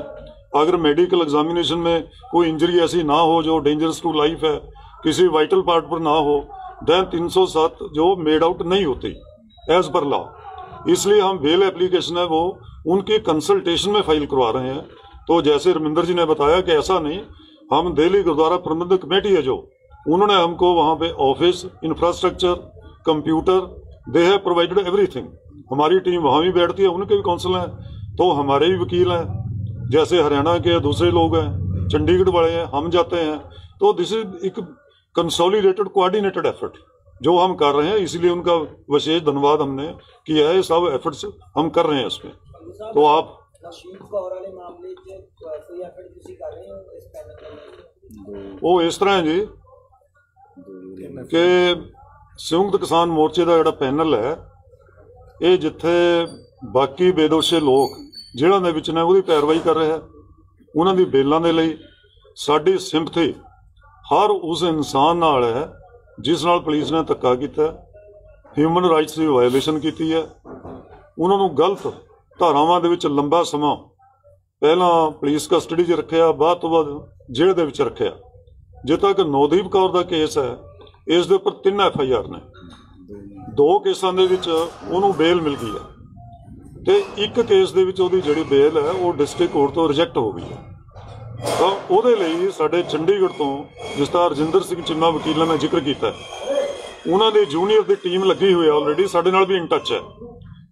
अगर मेडिकल एग्जामिनेशन में कोई इंजरी ऐसी ना हो जो डेंजरस टू लाइफ है, किसी वाइटल पार्ट पर ना हो, देन 307 जो मेड आउट नहीं होती एज पर लॉ। इसलिए हम बेल एप्लीकेशन है वो उनकी कंसल्टेशन में फाइल करवा रहे हैं। तो जैसे रविंदर जी ने बताया कि ऐसा नहीं, हम दिल्ली गुरुद्वारा प्रबंधक कमेटी है जो, उन्होंने हमको वहाँ पे office, infrastructure, computer, they have provided everything. हमारी टीम वहाँ भी बैठती है, उनके भी काउंसिल हैं, तो हमारे भी वकील हैं, जैसे हरियाणा के दूसरे लोग हैं, चंडीगढ़ वाले हैं, हम जाते हैं, तो दिस इज एक कंसोलिडेटेड कोऑर्डिनेटेड एफर्ट जो हम कर रहे हैं, इसलिए उनका विशेष धन्यवाद हमने किया है। सब एफर्ट्स हम कर रहे हैं इसमें। तो आप वो इस तरह है जी कि संयुक्त किसान मोर्चे का जिहड़ा पैनल है ये जिथे बाकी बेदोशे लोग जेल੍ਹਾਂ ਦੇ ਵਿੱਚ ਨੇ ਉਹਦੀ ਪੈਰਵਾਈ ਕਰ ਰਿਹਾ, ਉਹਨਾਂ ਦੀ ਬੇਲਾਂ ਦੇ ਲਈ ਸਾਡੀ ਸਿੰਪਥੀ ਹਰ ਉਸ ਇਨਸਾਨ ਨਾਲ ਹੈ ਜਿਸ ਨਾਲ ਪੁਲਿਸ ਨੇ ਧੱਕਾ ਕੀਤਾ, ਹਿਊਮਨ ਰਾਈਟਸ ਦੀ ਵਾਇਓਲੇਸ਼ਨ ਕੀਤੀ ਹੈ, ਉਹਨਾਂ ਨੂੰ ਗਲਤ ਧਾਰਾਵਾਂ ਦੇ ਵਿੱਚ ਲੰਬਾ ਸਮਾਂ ਪਹਿਲਾਂ ਪੁਲਿਸ ਕਸਟਡੀ 'ਚ ਰੱਖਿਆ, ਬਾਅਦ ਤੋਂ ਬਾਅਦ ਜੇਲ੍ਹ ਦੇ ਵਿੱਚ ਰੱਖਿਆ। ਜਿੱਥੇ ਤੱਕ ਨੌਦੀਪ ਕੌਰ ਦਾ ਕੇਸ ਹੈ, ਇਸ ਦੇ ਉੱਪਰ 3 FIR ਨੇ, 2 ਕੇਸਾਂ ਦੇ ਵਿੱਚ ਉਹਨੂੰ ਬੇਲ ਮਿਲ ਗਈ ਹੈ ਤੇ 1 ਕੇਸ ਦੇ ਵਿੱਚ ਉਹਦੀ ਜਿਹੜੀ ਬੇਲ ਹੈ ਉਹ ਡਿਸਟ੍ਰਿਕਟ ਕੋਰਟ ਤੋਂ ਰਿਜੈਕਟ ਹੋ ਗਈ ਹੈ। ਤਾਂ ਉਹਦੇ ਲਈ ਸਾਡੇ ਚੰਡੀਗੜ੍ਹ ਤੋਂ ਜਿਸ ਤਰ੍ਹਾਂ ਰਜਿੰਦਰ ਸਿੰਘ ਚੀਮਾ ਵਕੀਲਾਂ ਨੇ ਜ਼ਿਕਰ ਕੀਤਾ, ਉਹਨਾਂ ਦੀ ਜੂਨੀਅਰ ਦੀ ਟੀਮ ਲੱਗੀ ਹੋਈ ਹੈ ਆਲਰੇਡੀ, ਸਾਡੇ ਨਾਲ ਵੀ ਇਨ ਟੱਚ ਹੈ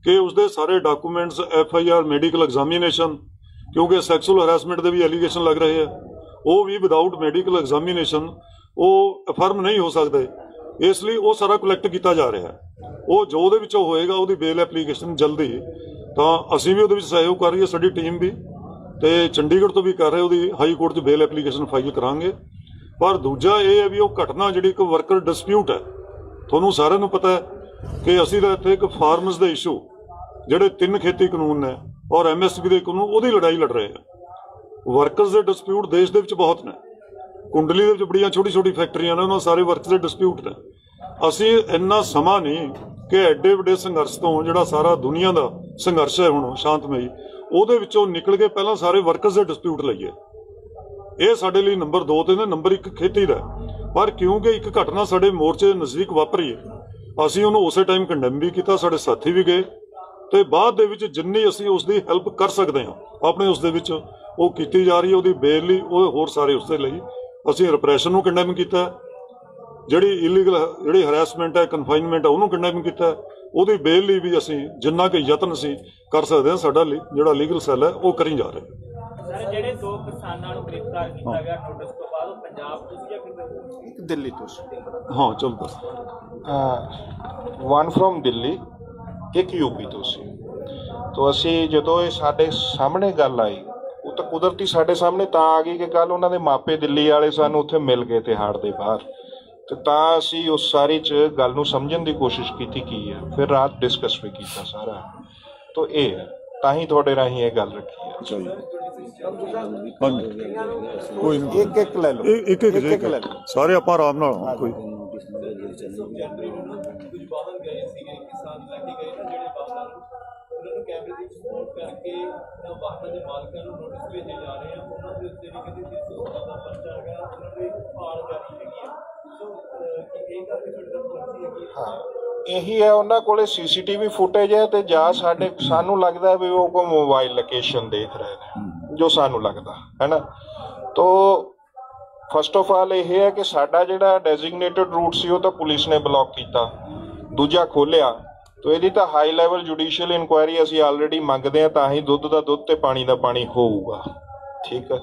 ਕਿ ਉਸਦੇ ਸਾਰੇ ਡਾਕੂਮੈਂਟਸ, FIR, ਮੈਡੀਕਲ ਐਗਜ਼ਾਮੀਨੇਸ਼ਨ, ਕਿਉਂਕਿ ਸੈਕਸੁਅਲ ਹਰਾਸਮੈਂਟ ਦੇ ਵੀ ਐਲੀਗੇਸ਼ਨ ਲੱਗ ਰਹੇ ਹੈ, ਉਹ ਵੀ ਵਿਦਆਊਟ ਮੈਡੀਕਲ ਐਗਜ਼ਾਮੀਨੇਸ਼ਨ ਉਹ ਅਫਰਮ ਨਹੀਂ ਹੋ ਸਕਦੇ, ਇਸ ਲਈ ਉਹ ਸਾਰਾ ਕਲੈਕਟ ਕੀਤਾ ਜਾ ਰਿਹਾ ਹੈ। ਉਹ ਜੋ ਉਹਦੇ ਵਿੱਚੋਂ ਹੋਏਗਾ ਉਹਦੀ ਬੇਲ ਐਪਲੀਕੇਸ਼ਨ ਜਲਦੀ, ਤਾਂ ਅਸੀਂ ਵੀ ਉਹਦੇ ਵਿੱਚ ਸਹਿਯੋਗ ਕਰ ਰਹੀ ਹੈ, ਸਾਡੀ ਟੀਮ ਵੀ, ਤੇ ਚੰਡੀਗੜ੍ਹ ਤੋਂ ਵੀ ਕਰ ਰਹੇ, ਉਹਦੀ ਹਾਈ ਕੋਰਟ 'ਚ ਬੇਲ ਐਪਲੀਕੇਸ਼ਨ ਫਾਈਲ ਕਰਾਂਗੇ। ਪਰ ਦੂਜਾ ਇਹ ਹੈ ਵੀ ਉਹ ਘਟਨਾ ਜਿਹੜੀ ਇੱਕ ਵਰਕਰ ਡਿਸਪਿਊਟ ਹੈ, ਤੁਹਾਨੂੰ ਸਾਰਿਆਂ ਨੂੰ ਪਤਾ ਹੈ ਕਿ ਅਸੀਂ ਤਾਂ ਇੱਥੇ ਇੱਕ ਫਾਰਮਰਸ ਦੇ ਇਸ਼ੂ ਜਿਹੜੇ 3 ਖੇਤੀ ਕਾਨੂੰਨ ਨੇ ਔਰ MSP ਦੇ ਕਾਨੂੰਨ, ਉਹਦੀ ਲੜਾਈ ਲੜ ਰਹੇ ਹਾਂ। ਵਰਕਰਸ ਦੇ ਡਿਸਪਿਊਟ ਦੇਸ਼ ਦੇ ਵਿੱਚ ਬਹੁਤ ਨੇ, ਕੁੰਡਲੀ ਦੇ ਵਿੱਚ ਬੜੀਆਂ ਛੋਟੀ ਫੈਕਟਰੀਆਂ ਨੇ, ਉਹਨਾਂ ਸਾਰੇ ਵਰਕਰਸ ਦੇ ਡਿਸਪਿਊਟ ਨੇ। ਅਸੀਂ ਇੰਨਾ ਸਮਾਂ ਨਹੀਂ ਕਿ ਐਡੇ ਵੱਡੇ ਸੰਘਰਸ਼ ਤੋਂ ਜਿਹੜਾ ਸਾਰਾ ਦੁਨੀਆ ਦਾ ਸੰਘਰਸ਼ ਹੈ ਹੁਣ ਸ਼ਾਂਤਮਈ, ਉਹਦੇ ਵਿੱਚੋਂ ਨਿਕਲ ਕੇ ਪਹਿਲਾਂ ਸਾਰੇ ਵਰਕਰਸ ਦੇ ਡਿਸਪਿਊਟ ਲਈਏ। ਇਹ ਸਾਡੇ ਲਈ ਨੰਬਰ 2 ਤੇ ਨੇ, ਨੰਬਰ 1 ਖੇਤੀ ਦਾ। ਪਰ ਕਿਉਂਕਿ ਇੱਕ ਘਟਨਾ ਸਾਡੇ ਮੋਰਚੇ ਦੇ ਨਜ਼ਦੀਕ ਵਾਪਰੀ ਹੈ, ਅਸੀਂ ਉਹਨੂੰ ਉਸੇ ਟਾਈਮ ਕੰਡੈਮ ਵੀ ਕੀਤਾ, ਸਾਡੇ ਸਾਥੀ ਵੀ ਗਏ, ਤੇ ਬਾਅਦ ਦੇ ਵਿੱਚ ਜਿੰਨੀ ਅਸੀਂ ਉਸ ਦੀ ਹੈਲਪ ਕਰ ਸਕਦੇ ਹਾਂ ਆਪਣੇ ਉਸ ਦੇ ਵਿੱਚ ਉਹ ਕੀਤੀ ਜਾ ਰਹੀ ਹੈ। ਉਹਦੀ ਬੇਲ ਲਈ, ਉਹ ਹੋਰ ਸਾਰੇ ਉਸਦੇ ਲਈ ਅਸੀਂ ਰਿਪਰੈਸ਼ਨ ਨੂੰ ਕੰਡੈਮ ਕੀਤਾ, ਜਿਹੜੀ ਇਲੀਗਲ ਜਿਹੜੀ ਹਰੈਸਮੈਂਟ ਹੈ, ਕਨਫਾਈਨਮੈਂਟ ਹੈ, ਉਹਨੂੰ ਕੰਡੈਮ ਕੀਤਾ। ਉਹਦੀ ਬੇਲ ਲਈ ਵੀ ਅਸੀਂ ਜਿੰਨਾ ਕਿ ਯਤਨ ਅਸੀਂ ਕਰ ਸਕਦੇ ਹਾਂ, ਸਾਡਾ ਜਿਹੜਾ ਲੀਗਲ ਸੈੱਲ ਹੈ ਉਹ ਕਰੀ ਜਾ ਰਿਹਾ। ਸਰ ਜਿਹੜੇ 2 ਕਿਸਾਨਾਂ ਨੂੰ ਗ੍ਰਿਫਤਾਰ ਕੀਤਾ ਗਿਆ ਨੋਟਿਸ ਤੋਂ ਬਾਅਦ, ਉਹ ਪੰਜਾਬ ਤੋਂ ਜਾਂ ਕਿਤੇ ਦਿੱਲੀ ਤੋਂ? ਹਾਂ ਚਲ ਦੱਸ। 1 ਫਰੋਮ ਦਿੱਲੀ, 1 UP ਤੋਂ ਸੀ। तो असी जो ये साडे सामने गल आई वो तो कुदरती साडे सामने तां आ गई कि कल उन्होंने मापे दिल्ली वाले सानू उत्थे मिल गए तिहाड़ दे बाहर, तो तां असी उस सारी च गल नूं समझण दी कोशिश की है, फिर रात डिस्कस भी किया सारा। तो ये है तां ही तुहाडे राहीं ये गल रखी है। एक ले लो सारे आपां आराम नाल कोई हाँ यही है, उन्होंने कोले CCTV फुटेज है तो जा सानू लगता भी वो कोई मोबाइल लोकेशन देख रहे हैं जो सानू लगता है ना। तो फस्ट ऑफ ऑल ये है कि साडा जिहड़ा डेजिग्नेटेड रूट सी तो पुलिस ने ब्लॉक किया, दूजा खोलिया, तो यदि तो हाई लैवल जुडिशियल इंक्वायरी असी ऑलरेडी मंगते हैं, तां ही दुध का दुध ते पानी का पानी होऊगा। ठीक है,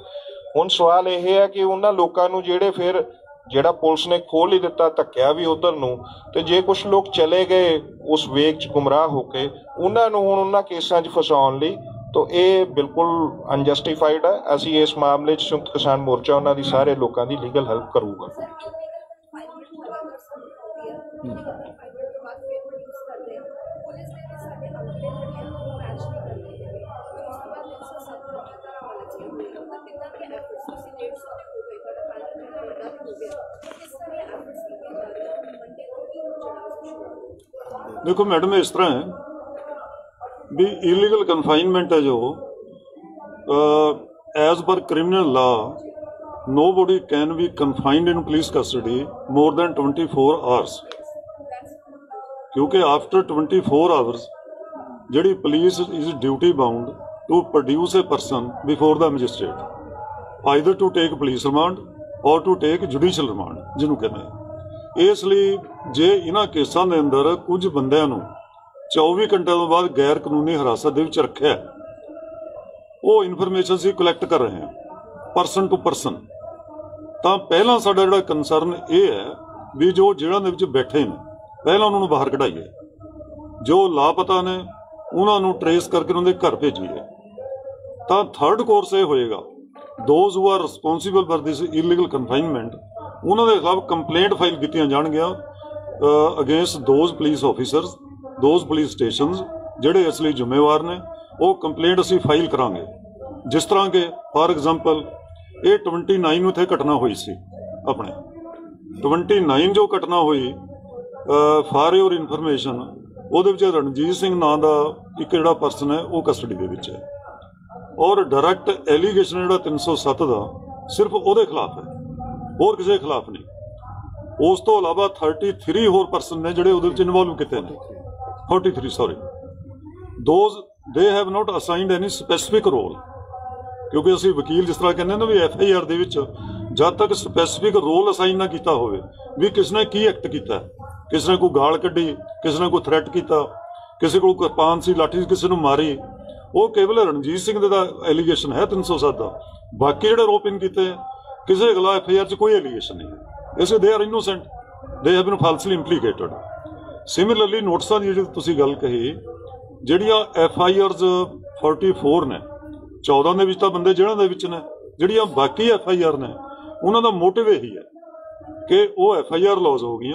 हुण सवाल यह है कि उन्होंने लोगों नूं जिहड़े फिर जिहड़ा पुलिस ने खोल ही दिता धक्या भी उधर नूं, तो जे कुछ लोग चले गए उस वेग च गुमराह होके उन्होंने हुण उन्हां केसां च फसाउण लई, तो ये बिल्कुल अनजस्टिफाइड है। असी इस मामले च संयुक्त किसान मोर्चा उन्हां दी सारे लोगों की लीगल हेल्प करूगा। देखो मैडम इस तरह है भी इलीगल कन्फाइनमेंट है जो as per criminal law nobody can be confined in police custody more than 24 hours, क्योंकि आफ्टर 24 hours जिहड़ी police is duty bound to produce a person before the magistrate either to take police remand और to take judicial remand जिन्हों कहते हैं। इसलिए जे इन्हां केसां दे अंदर कुछ बंदियां नूं 24 घंटे तो बाद गैर कानूनी हिरासत दे विच रखिया, वो इनफॉर्मेशन सी कलैक्ट कर रहे हैं परसन टू परसन। तो पहला साडा जिहड़ा कंसर्न ये है भी जो जेल੍ਹਾਂ ਦੇ ਵਿੱਚ बैठे ने पहला उन्होंने बाहर कढाइए, जो लापता ने उन्होंने ट्रेस करके उन्होंने घर भेजिए। तो थर्ड कोर्स ये होएगा those who are responsible for this illegal confinement, उन्होंने खिलाफ कंप्लेंट फाइल की जाणगियां against those police officers, those police station जिहड़े इस लई जिम्मेवार ने, वो कंप्लेंट असीं फाइल करांगे। जिस तरह के फॉर एग्जाम्पल ये 29 नूं इत्थे घटना हुई सी, अपने 29 जो घटना हुई फॉर योर इनफॉर्मेशन ਉਹਦੇ ਵਿੱਚ रणजीत सिंह नां दा एक जिहड़ा पर्सन है वो कस्टडी दे विच है, और डायरैक्ट एलीगेशन जिहड़ा 307 दा सिर्फ ਉਹਦੇ खिलाफ है, होर किसी खिलाफ नहीं। उस तो इलावा 33 होर पर्सन ने जिहड़े ਉਹਦੇ ਵਿੱਚ इन्वॉल्व किए ने, 43 sorry, those they have not assigned any specific role, क्योंकि असीं वकील जिस तरह कहने ना भी FIR दे विच जब तक स्पैसिफिक रोल असाइन ना किया होवे भी किसने की एक्ट किया, किसने कोई गाल कड्ढी, किसने कोई थ्रैट किया, किसी को किरपान सी लाठी किसी ने मारी, वो केवल रणजीत सिंह दा एलीगेशन है 307 का। बाकी जिहड़े रोप इन किए किसी के खिलाफ FIR च कोई एलीगेशन नहीं है, इस they are innocent, they have been falsely implicated. Similarly नोटिसां दी जिहड़ी तुसीं गल कही, जिहड़ियां FIRs 44 ने, 14 दे विच तां बंदे जेल੍ਹਾਂ दे विच ने, जिहड़ियां बाकी FIR ने उन्हां दा मोटिव यही है कि वो FIR लॉज हो गई,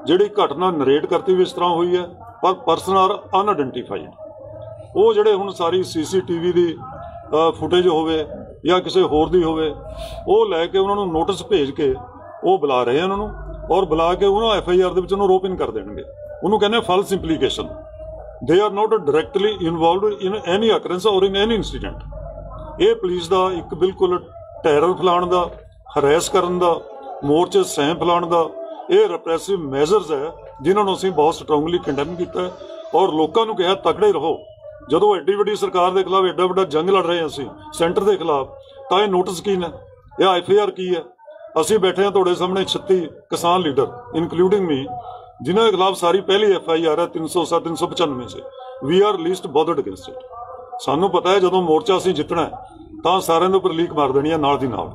जिहड़ी घटना नरेट करती हुई इस तरह हुई है पर परसन आर अनआइडेंटिफाइड, वो जिहड़े हुण सारी CCTV दी फुटेज होवे या किसी होर दी होवे, वो लैके उन्होंने नोटिस भेज के वो बुला रहे हैं उन्होंने, और बुला के उन्होंने FIR दे विच उन्होंने रोप इन कर देंगे, उन्होंने कहने false implication, they are not directly involved in any occurrence और इन एनी इंसीडेंट। ये पुलिस का एक बिल्कुल टैरर फैलाण दा, हरैस करन दा, मोर्चे सैं फैलाण दा ये रिप्रैसिव मेजरस है जिन्होंने असीं बहुत स्ट्रोंगली कंडैम किया और लोगों को कहा तकड़े रहो। जदों एड्डी वड्डी सरकार के खिलाफ एड्डा वड्डा जंग लड़ रहे हैं असीं सेंटर के खिलाफ, तो यह नोटिस की ने, यह FIR की है। असीं बैठे हैं तुहाडे सामने 36 किसान लीडर इंकलूडिंग मी, जिन्हों के खिलाफ सारी पहली FIR है 307 395 से, we are least bothered against it. सानू पता है जदों मोर्चा असीं जितना है तो सारे उपर लीक मार देनी है नाल दी नाल,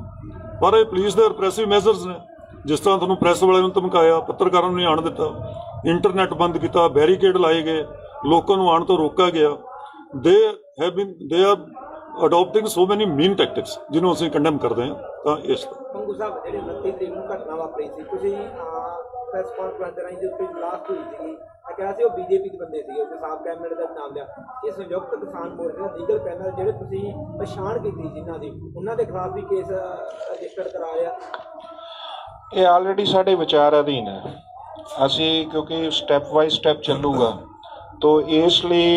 पर यह पुलिस के रिप्रैसिव मेजरस ने। जिस तरह तुहानूं प्रैस वाले धमकाया, पत्रकारों ने आण दिता, इंटरनेट बंद किया, बैरीकेड लाए गए, लोगों को आण तो रोका गया, they are adopting so many mean tactics ਜਿਹਨੂੰ ਅਸੀਂ ਕੰਡੈਮ ਕਰਦੇ ਹਾਂ। ਤਾਂ ਇਸ ਪੰਗੂ ਸਾਹਿਬ ਜਿਹੜੇ 29 ਤਰੀਕ ਨੂੰ ਘਟਨਾ ਵਾਪਰੀ ਸੀ, ਤੁਸੀਂ ਪ੍ਰੈਸ ਕਾਨਫਰੰਸ ਰਾਹੀਂ ਜੋ ਲਾਸਟ ਹੋਈ ਸੀਗੀ, ਮੈਂ ਕਿਹਾ ਸੀ ਉਹ ਬੀਜੇਪੀ ਦੇ ਬੰਦੇ ਸੀਗੇ, ਉਹ ਸਾਬਕਾ ਐਮਐਲਏ ਦਾ ਨਾਮ ਲਿਆ। ਇਹ ਸੰਯੁਕਤ ਕਿਸਾਨ ਮੋਰਚੇ ਦਾ ਲੀਗਲ ਪੈਨਲ ਜਿਹੜੇ ਤੁਸੀਂ ਪਛਾਣ ਕੀਤੀ ਜਿਨ੍ਹਾਂ ਦੀ, ਉਹਨਾਂ ਦੇ ਖਿਲਾਫ ਵੀ ਕੇਸ ਰਜਿਸਟਰ ਕਰਾਇਆ। ਇਹ ਆਲਰੇਡੀ ਸਾਡੇ ਵਿਚਾਰ ਅਧੀਨ ਹੈ। ਅਸੀਂ ਕਿਉਂਕਿ ਸਟੈਪ ਬਾਈ ਸਟੈਪ ਚੱਲੂਗਾ तो इसलिए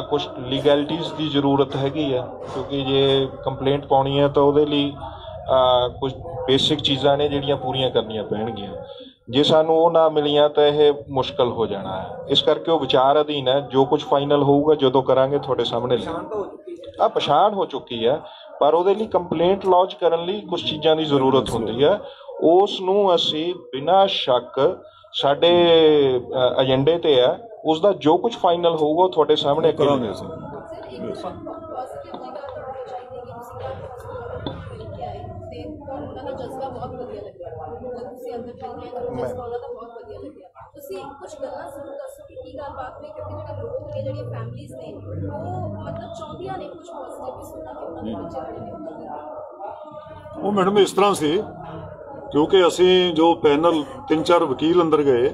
कुछ लीगैलिटीज़ की जरूरत हैगी है, क्योंकि जे कंप्लेंट पानी है तो वो कुछ बेसिक चीज़ां ने जिहड़ियां पूरियां करनियां पैणगियां। जे सानू वो ना मिलियां तो यह मुश्किल हो जाना है। इस करके वो विचार अधीन है। जो कुछ फाइनल होगा जो करांगे थोड़े सामने पछाण हो चुकी है, पर वो कंप्लेंट लॉन्च करने लई कुछ चीज़ां की जरूरत होंदी है। उस नूं असीं बिना शक साडे एजेंडे ते है, उसका जो कुछ फाइनल होगा थोड़े सामने करांगे। वो मैडम इस तरह से, क्योंकि असी जो पैनल 3-4 वकील अंदर गए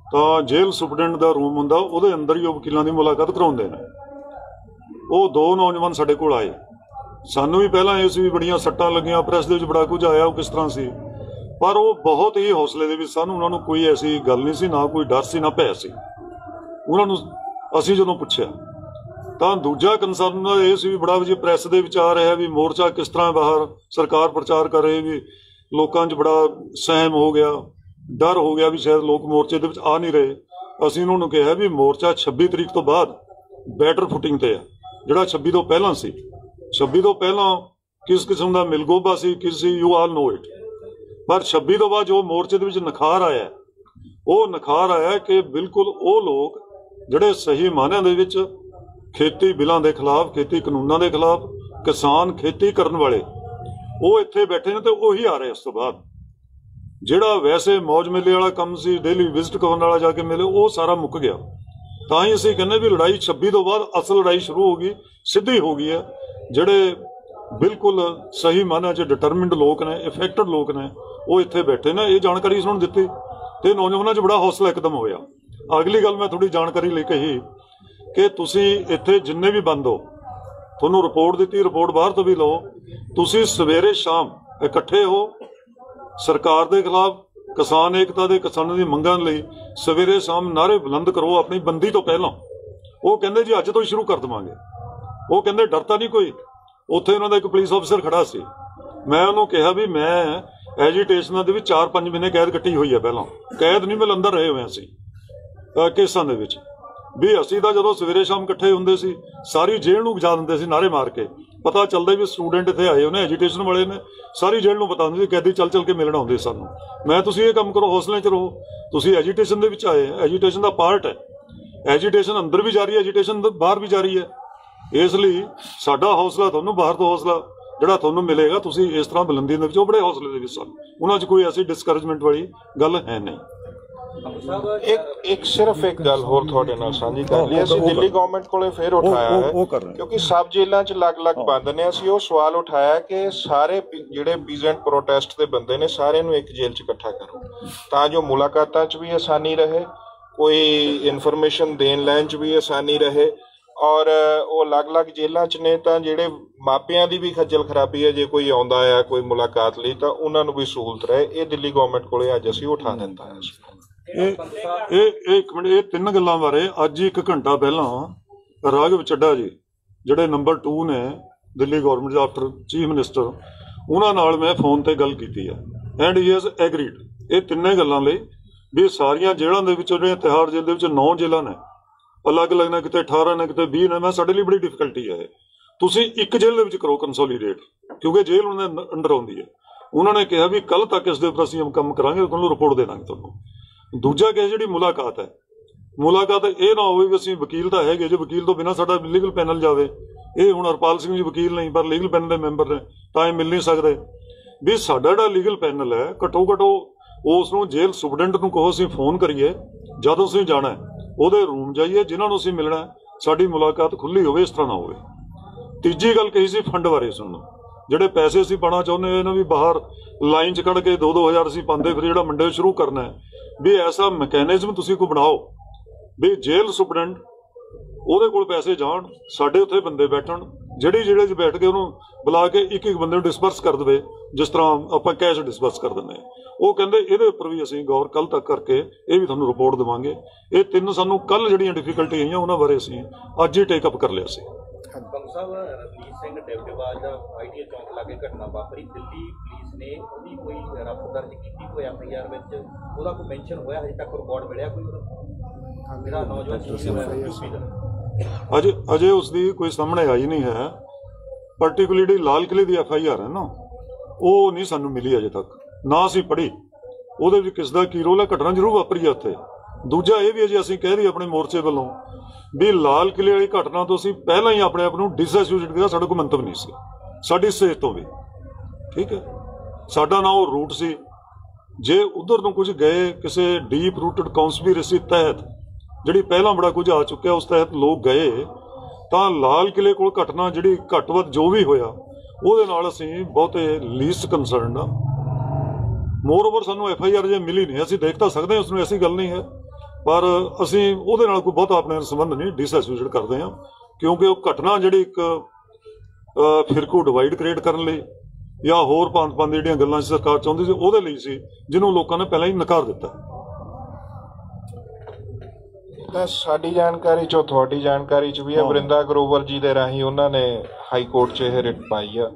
तो जेल सुपरडेंट का रूम होंदा, उहदे अंदर ही वकीलों की मुलाकात कराउंदे ने। वो 2 नौजवान साडे कोल आए, सानू भी पहला इस भी बड़ियां सट्टां लगियां, प्रेस दे विच बड़ा कुछ आया, वो किस तरह से, पर वो बहुत ही हौसले दे विच सन। उन्हां नूं कोई ऐसी गल नहीं सी, ना कोई डर सी ना भय सी। उन्हां नूं असीं जदों पुछिआ तां दूजा कंसर्न ये सी भी बड़ा भी प्रेस दे विच आ रहा भी मोर्चा किस तरह बाहर सरकार प्रचार कर रही, भी लोकां च बड़ा सहम हो गया, डर हो गया भी शायद लोग मोर्चे दे विच आ नहीं रहे। असीं उन्होंने कहा भी मोर्चा 26 तरीक तो बाद बैटर फुटिंग ते है, जिहड़ा 26 तो पहला सी। 26 तो पहला किस किस्म का मिलगोबा सी किसी, यू आल नो इट। पर 26 तो बाद जो मोर्चे दे विच निखार आया, वो निखार आया कि बिल्कुल वो लोग जिहड़े सही मायने दे विच खेती बिलों के खिलाफ, खेती कानूनों के खिलाफ, किसान खेती करने वाले वो इत्थे बैठे ने, तो वही आ रहे। इस तो बाद ਜਿਹੜਾ वैसे मौज मेले वाला काम सी, डेली विजिट करने वाला जाके मेले, वो सारा मुक गया। ਤਾਂ ਹੀ ਅਸੀਂ ਕਹਿੰਦੇ ਵੀ लड़ाई 26 तो बाद असल लड़ाई शुरू होगी, सीधी हो गई है। ਜਿਹੜੇ बिल्कुल सही मायने च डिटरमिंड लोग ने, इफेक्टेड लोग ने, वो इत्थे बैठे ने। ये जानकारी उन्होंने दित्ती ते नौजवानों च बड़ा हौसला एकदम होया। अगली गल मैं थोड़ी जानकारी ले कही कि तुसी इत्थे जिन्ने भी बंद हो, तुहानूं रिपोर्ट दित्ती, रिपोर्ट बाहर तो भी लो, तुसी सवेरे शाम इकट्ठे हो सरकार के खिलाफ, किसान एकता के किसानों की मंगां लई सवेरे शाम नारे बुलंद करो अपनी बंदी तो पहला। वो कहंदे जी अज तो ही शुरू कर देवांगे। वो कहंदे डरता नहीं कोई। उत्थे उन्हां दा एक पुलिस अफसर खड़ा सी, मैं उन्होंने कहा भी मैं एजीटेशन दे विच 4-5 महीने कैद कट्टी हुई है। पहला कैद नहीं मिल अंदर रहे हुए असीं केसां दे विच भी। असीं तां जदों सवेरे शाम इकट्ठे हुंदे सी, सारी जेल नूं वजा दिंदे सी नारे मार के। पता चलता भी स्टूडेंट इत्थे आए उन्हें, एजीटेशन वाले ने, सारी जेल नूं पता होंदी सी, कैदी चल चल के मिलण आउंदे सानूं। मैं तुसीं ये काम करो, हौसले च रहो, तुसीं एजीटेशन दे विच आए, एजीटेशन का पार्ट है। एजीटेशन अंदर भी जारी है, एजीटेशन बाहर भी जारी है। इसलिए साडा हौसला तुहानूं बाहर तो हौसला जिहड़ा तुहानूं मिलेगा, तुसीं इस तरह बुलंदी दे विच बड़े हौसले दे विच सन। उन्हां च कोई ऐसी डिस्करेजमेंट वाली गल है नहीं। एक सिर्फ एक गल होर थोड़े नाल सांझी कर ਲਈ। ਅਸੀਂ ਦਿੱਲੀ ਗਵਰਨਮੈਂਟ ਕੋਲੇ ਫਿਰ ਉਠਾਇਆ ਹੈ, ਕਿਉਂਕਿ ਸਬ ਜੇਲਾਂ 'ਚ ਅਲੱਗ-ਅਲੱਗ ਬੰਦ ਨੇ। ਅਸੀਂ ਉਹ ਸਵਾਲ ਉਠਾਇਆ ਕਿ ਸਾਰੇ ਜਿਹੜੇ ਪੀਜ਼ੈਂਟ ਪ੍ਰੋਟੈਸਟ ਦੇ ਬੰਦੇ ਨੇ ਸਾਰਿਆਂ ਨੂੰ ਇੱਕ ਜੇਲ੍ਹ 'ਚ ਇਕੱਠਾ ਕਰੋ, ਤਾਂ ਜੋ ਮੁਲਾਕਾਤਾਂ 'ਚ ਵੀ ਆਸਾਨੀ ਰਹੇ, ਕੋਈ ਇਨਫੋਰਮੇਸ਼ਨ ਦੇਣ ਲੈਣ 'ਚ ਵੀ ਆਸਾਨੀ ਰਹੇ। ਔਰ ਉਹ ਅਲੱਗ-ਅਲੱਗ ਜੇਲ੍ਹਾਂ 'ਚ ਨੇ, ਤਾਂ ਜਿਹੜੇ ਮਾਪਿਆਂ ਦੀ ਵੀ ਖੱਜਲ ਖਰਾਬੀ ਹੈ, ਜੇ ਕੋਈ ਆਉਂਦਾ ਆ ਕੋਈ ਮੁਲਾਕਾਤ ਲਈ ਤਾਂ ਉਹਨਾਂ ਨੂੰ ਵੀ ਸਹੂਲਤ ਰਹੇ। ਇਹ ਦਿੱਲੀ ਗਵਰਨਮੈਂਟ ਕੋਲੇ ਅੱਜ ਅਸੀਂ ਉਠਾ ਦਿੱਤਾ ਹੈ। एक मिनट, ये 3 गल्लां बारे अज 1 घंटा पहला राघव चड्ढा जी जिहड़े नंबर 2 ने Delhi government after chief minister, उन्हां नाल मैं फोन ते गल कीती है एंड ही हैज़ एग्रीड। ये 3 गल्लां लई भी सारियां जेलां दे विच जिहड़ियां तिहाड़ जेल दे विच 9 जेलां ने, अलग अलग ने, किते 18 ने, किते 20 ने। मैं साडे लई बड़ी डिफिकल्टी है। तुसीं एक जेल दे विच करो कंसोलीडेट, क्योंकि जेल उन्हां दे अंडर आउंदी है। उन्होंने कहा भी कल तक इस दे उपर असीं काम करांगे, तुहानूं रिपोर्ट दे दांगे तुहानूं। दूजा कि जी मुलाकात है, मुलाकात ये ना हो भी असीं वकील तो है जो वकील तो बिना साडा लीगल पैनल जाए। ये हुण हरपाल सिंह जी वकील नहीं पर लीगल पैनल के मैंबर ने, तां मिल नहीं सकते भी। साडा जिहड़ा लीगल पैनल है घट्टो घट्ट उसनूं जेल सुपरडेंट नूं कहो असीं फोन करिए, जद असीं जाना है उहदे रूम जाइए, जिन्हां नूं असीं मिलना है ਸਾਡੀ ਮੁਲਾਕਾਤ ਖੁੱਲੀ ਹੋਵੇ, ਇਸ ਤਰ੍ਹਾਂ ਨਾ ਹੋਵੇ। ਤੀਜੀ ਗੱਲ ਕਹੀ ਸੀ ਫੰਡ ਬਾਰੇ ਸੁਣੋ, ਜਿਹੜੇ ਪੈਸੇ ਅਸੀਂ ਪਾਉਣਾ ਚਾਹੁੰਦੇ ਹਾਂ ਇਹਨਾਂ ਵੀ ਬਾਹਰ ਲਾਈਨ 'ਚ ਕੱਢ ਕੇ 2-2 ਹਜ਼ਾਰ ਅਸੀਂ ਪਾਉਂਦੇ, ਫਿਰ ਜਿਹੜਾ ਮੰਡੇ ਸ਼ੁਰੂ ਕਰਨਾ ਹੈ ਵੀ ਐਸਾ ਮੈਕੈਨਿਜ਼ਮ ਤੁਸੀਂ ਕੋਈ ਬਣਾਓ ਵੀ ਜੇਲ੍ਹ ਸੁਪਰਡੈਂਟ ਉਹਦੇ ਕੋਲ ਪੈਸੇ ਜਾਣ, ਸਾਡੇ ਉੱਥੇ ਬੰਦੇ ਬੈਠਣ, ਜਿਹੜੇ ਜਿਹੜੇ 'ਚ ਬੈਠ ਕੇ ਉਹਨੂੰ ਬੁਲਾ ਕੇ ਇੱਕ ਇੱਕ ਬੰਦੇ ਨੂੰ ਡਿਸਪਰਸ ਕਰ ਦੇਵੇ, ਜਿਸ ਤਰ੍ਹਾਂ ਆਪਾਂ ਕੈਸ਼ ਡਿਸਪਰਸ ਕਰ ਦਿੰਦੇ ਹਾਂ। ਉਹ ਕਹਿੰਦੇ ਇਹਦੇ ਉੱਪਰ ਵੀ ਅਸੀਂ ਗੌਰ ਕੱਲ੍ਹ ਤੱਕ ਕਰਕੇ ਇਹ ਵੀ ਤੁਹਾਨੂੰ ਰਿਪੋਰਟ ਦੇਵਾਂਗੇ। ਇਹ 3 ਸਾਨੂੰ ਕੱਲ੍ਹ ਜਿਹੜੀਆਂ ਡਿਫੀਕਲਟੀ ਆਈਆਂ ਉਹਨਾਂ ਬਾਰੇ ਅਸੀਂ ਅੱਜ ਹੀ ਟੇਕ ਅਪ ਕਰ ਲਿਆ ਸੀ। ਬੰਗ ਸਾਹਿਬ, ਰਣਜੀਤ ਸਿੰਘ ਟਿੱਬੇਵਾਲ ਦਾ ਆਈਡੀਆ ਚੌਂਕ ਲਾਗੇ ਘਟਨਾ ਵਾਪਰੀ, ਦਿੱਲੀ ਪੁਲਿਸ ਨੇ ਉਹਦੀ ਕੋਈ ਰਫਤ ਦਰਜ ਕੀਤੀ, ਕੋਈ FIR ਵਿੱਚ ਉਹਦਾ ਕੋਈ ਮੈਂਸ਼ਨ ਹੋਇਆ? ਹਜੇ ਤੱਕ ਰਿਕਾਰਡ ਮਿਲਿਆ ਕੋਈ ਉਹਦਾ ਜਿਹੜਾ ਨੌਜਵਾਨ? ਅਜੇ ਉਸਦੀ ਕੋਈ ਸਾਹਮਣੇ ਆਈ ਨਹੀਂ ਹੈ। ਪਾਰਟੀਕੂਲਰਲੀ ਲਾਲ ਕਿਲੇ ਦੀ FIR ਹੈ ਨਾ, ਉਹ ਨਹੀਂ ਸਾਨੂੰ ਮਿਲੀ ਅਜੇ ਤੱਕ, ਨਾ ਅਸੀਂ ਪੜ੍ਹੀ ਉਹਦੇ ਵਿੱਚ ਕਿਸ ਦਾ ਕੀ ਰੋਲ ਹੈ। ਘਟਨਾ ਜ਼ਰੂਰ ਵਾਪਰੀ ਹੈ ਉੱਥੇ। ਦੂਜਾ ਇਹ ਵੀ ਅਜੇ ਅਸੀਂ ਕਹਿ ਰਹੀ ਆਪਣੇ ਮੋਰਚੇ ਵੱਲੋਂ ਵੀ ਲਾਲ ਕਿਲੇ ਵਾਲੀ ਘਟਨਾ ਤੋਂ ਅਸੀਂ ਪਹਿਲਾਂ ਹੀ ਆਪਣੇ ਆਪ ਨੂੰ ਡਿਸਐਸੋਸੀਏਟ ਕੀਤਾ, ਸਾਡੇ ਕੋਲ ਮੰਤਵ ਨਹੀਂ ਸੀ ਸਾਡੀ ਸਟੇਜ ਤੋਂ ਵੀ, ਠੀਕ ਹੈ। ਸਾਡਾ ਨਾ ਉਹ ਰੂਟ ਸੀ, ਜੇ ਉਧਰ ਤੋਂ ਕੁਝ ਗਏ ਕਿਸੇ ਡੀਪ ਰੂਟਡ ਕੌਂਸਪੀਰੇਸੀ ਤਹਿਤ ਜਿਹੜੀ ਪਹਿਲਾਂ ਬੜਾ ਕੁਝ ਆ ਚੁੱਕਿਆ, ਉਸ ਤਹਿਤ ਲੋਕ ਗਏ, ਤਾਂ ਲਾਲ ਕਿਲੇ ਕੋਲ ਘਟਨਾ ਜਿਹੜੀ ਘੱਟ ਵੱਧ ਜੋ ਵੀ ਹੋਇਆ ਉਹਦੇ ਨਾਲ ਅਸੀਂ ਬਹੁਤੇ ਲੀਸਟ ਕੰਸਰਨਡ ਆ। ਮੋਰ ਓਵਰ ਸਾਨੂੰ FIR ਜੇ ਮਿਲੀ ਨਹੀਂ, ਅਸੀਂ ਦੇਖ ਤਾਂ ਸਕਦੇ ਹਾਂ ਉਸਨੂੰ, ਐਸੀ ਗੱਲ ਨਹੀਂ ਹੈ, ਪਰ ਅਸੀਂ ਉਹਦੇ ਨਾਲ ਕੋਈ ਬਹੁਤ ਆਪਣੇ ਸੰਬੰਧ ਨਹੀਂ, ਡਿਸਐਸੋਸੀਏਟ ਕਰਦੇ ਹਾਂ, ਕਿਉਂਕਿ ਉਹ ਘਟਨਾ ਜਿਹੜੀ ਇੱਕ ਫਿਰਕੂ ਡਿਵਾਈਡ ਕ੍ਰੀਏਟ ਕਰਨ ਲਈ ਜਾਂ ਹੋਰ ਭਾਂਤ ਜਿਹੜੀਆਂ ਗੱਲਾਂ ਸਰਕਾਰ ਚਾਹੁੰਦੀ ਸੀ ਉਹਦੇ ਲਈ ਸੀ, ਜਿਹਨੂੰ ਲੋਕਾਂ ਨੇ ਪਹਿਲਾਂ ਹੀ ਨਕਾਰ ਦਿੱਤਾ। ਤਾਂ ਸਾਡੀ ਜਾਣਕਾਰੀ 'ਚੋਂ ਤੁਹਾਡੀ ਜਾਣਕਾਰੀ 'ਚ ਵੀ ਹੈ, ਵਰਿੰਦਾ ਗਰੋਵਰ ਜੀ ਦੇ ਰਾਹੀਂ ਉਹਨਾਂ ਨੇ ਹਾਈ ਕੋਰਟ 'ਚ ਇਹ ਰਿਟ ਪਾਈ ਆ।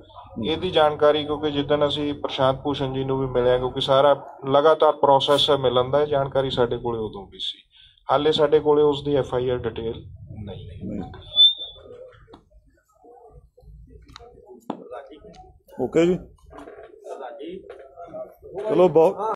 ਇਹਦੀ ਜਾਣਕਾਰੀ ਕਿਉਂਕਿ ਜਿੱਦਣ ਅਸੀਂ ਪ੍ਰਸ਼ਾਂਤ ਭੂਸ਼ਣ ਜੀ ਨੂੰ ਵੀ ਮਿਲਿਆ, ਕਿਉਂਕਿ ਸਾਰਾ ਲਗਾਤਾਰ ਪ੍ਰੋਸੈਸ ਹੈ ਮਿਲਣ ਦਾ, ਜਾਣਕਾਰੀ ਸਾਡੇ ਕੋਲੇ ਉਦੋਂ ਵੀ ਸੀ, ਹਾਲੇ ਸਾਡੇ ਕੋਲੇ ਉਸ ਦੀ FIR ਡਿਟੇਲ ਨਹੀਂ। ਓਕੇ ਜੀ, ਚਲੋ ਬਹੁਤ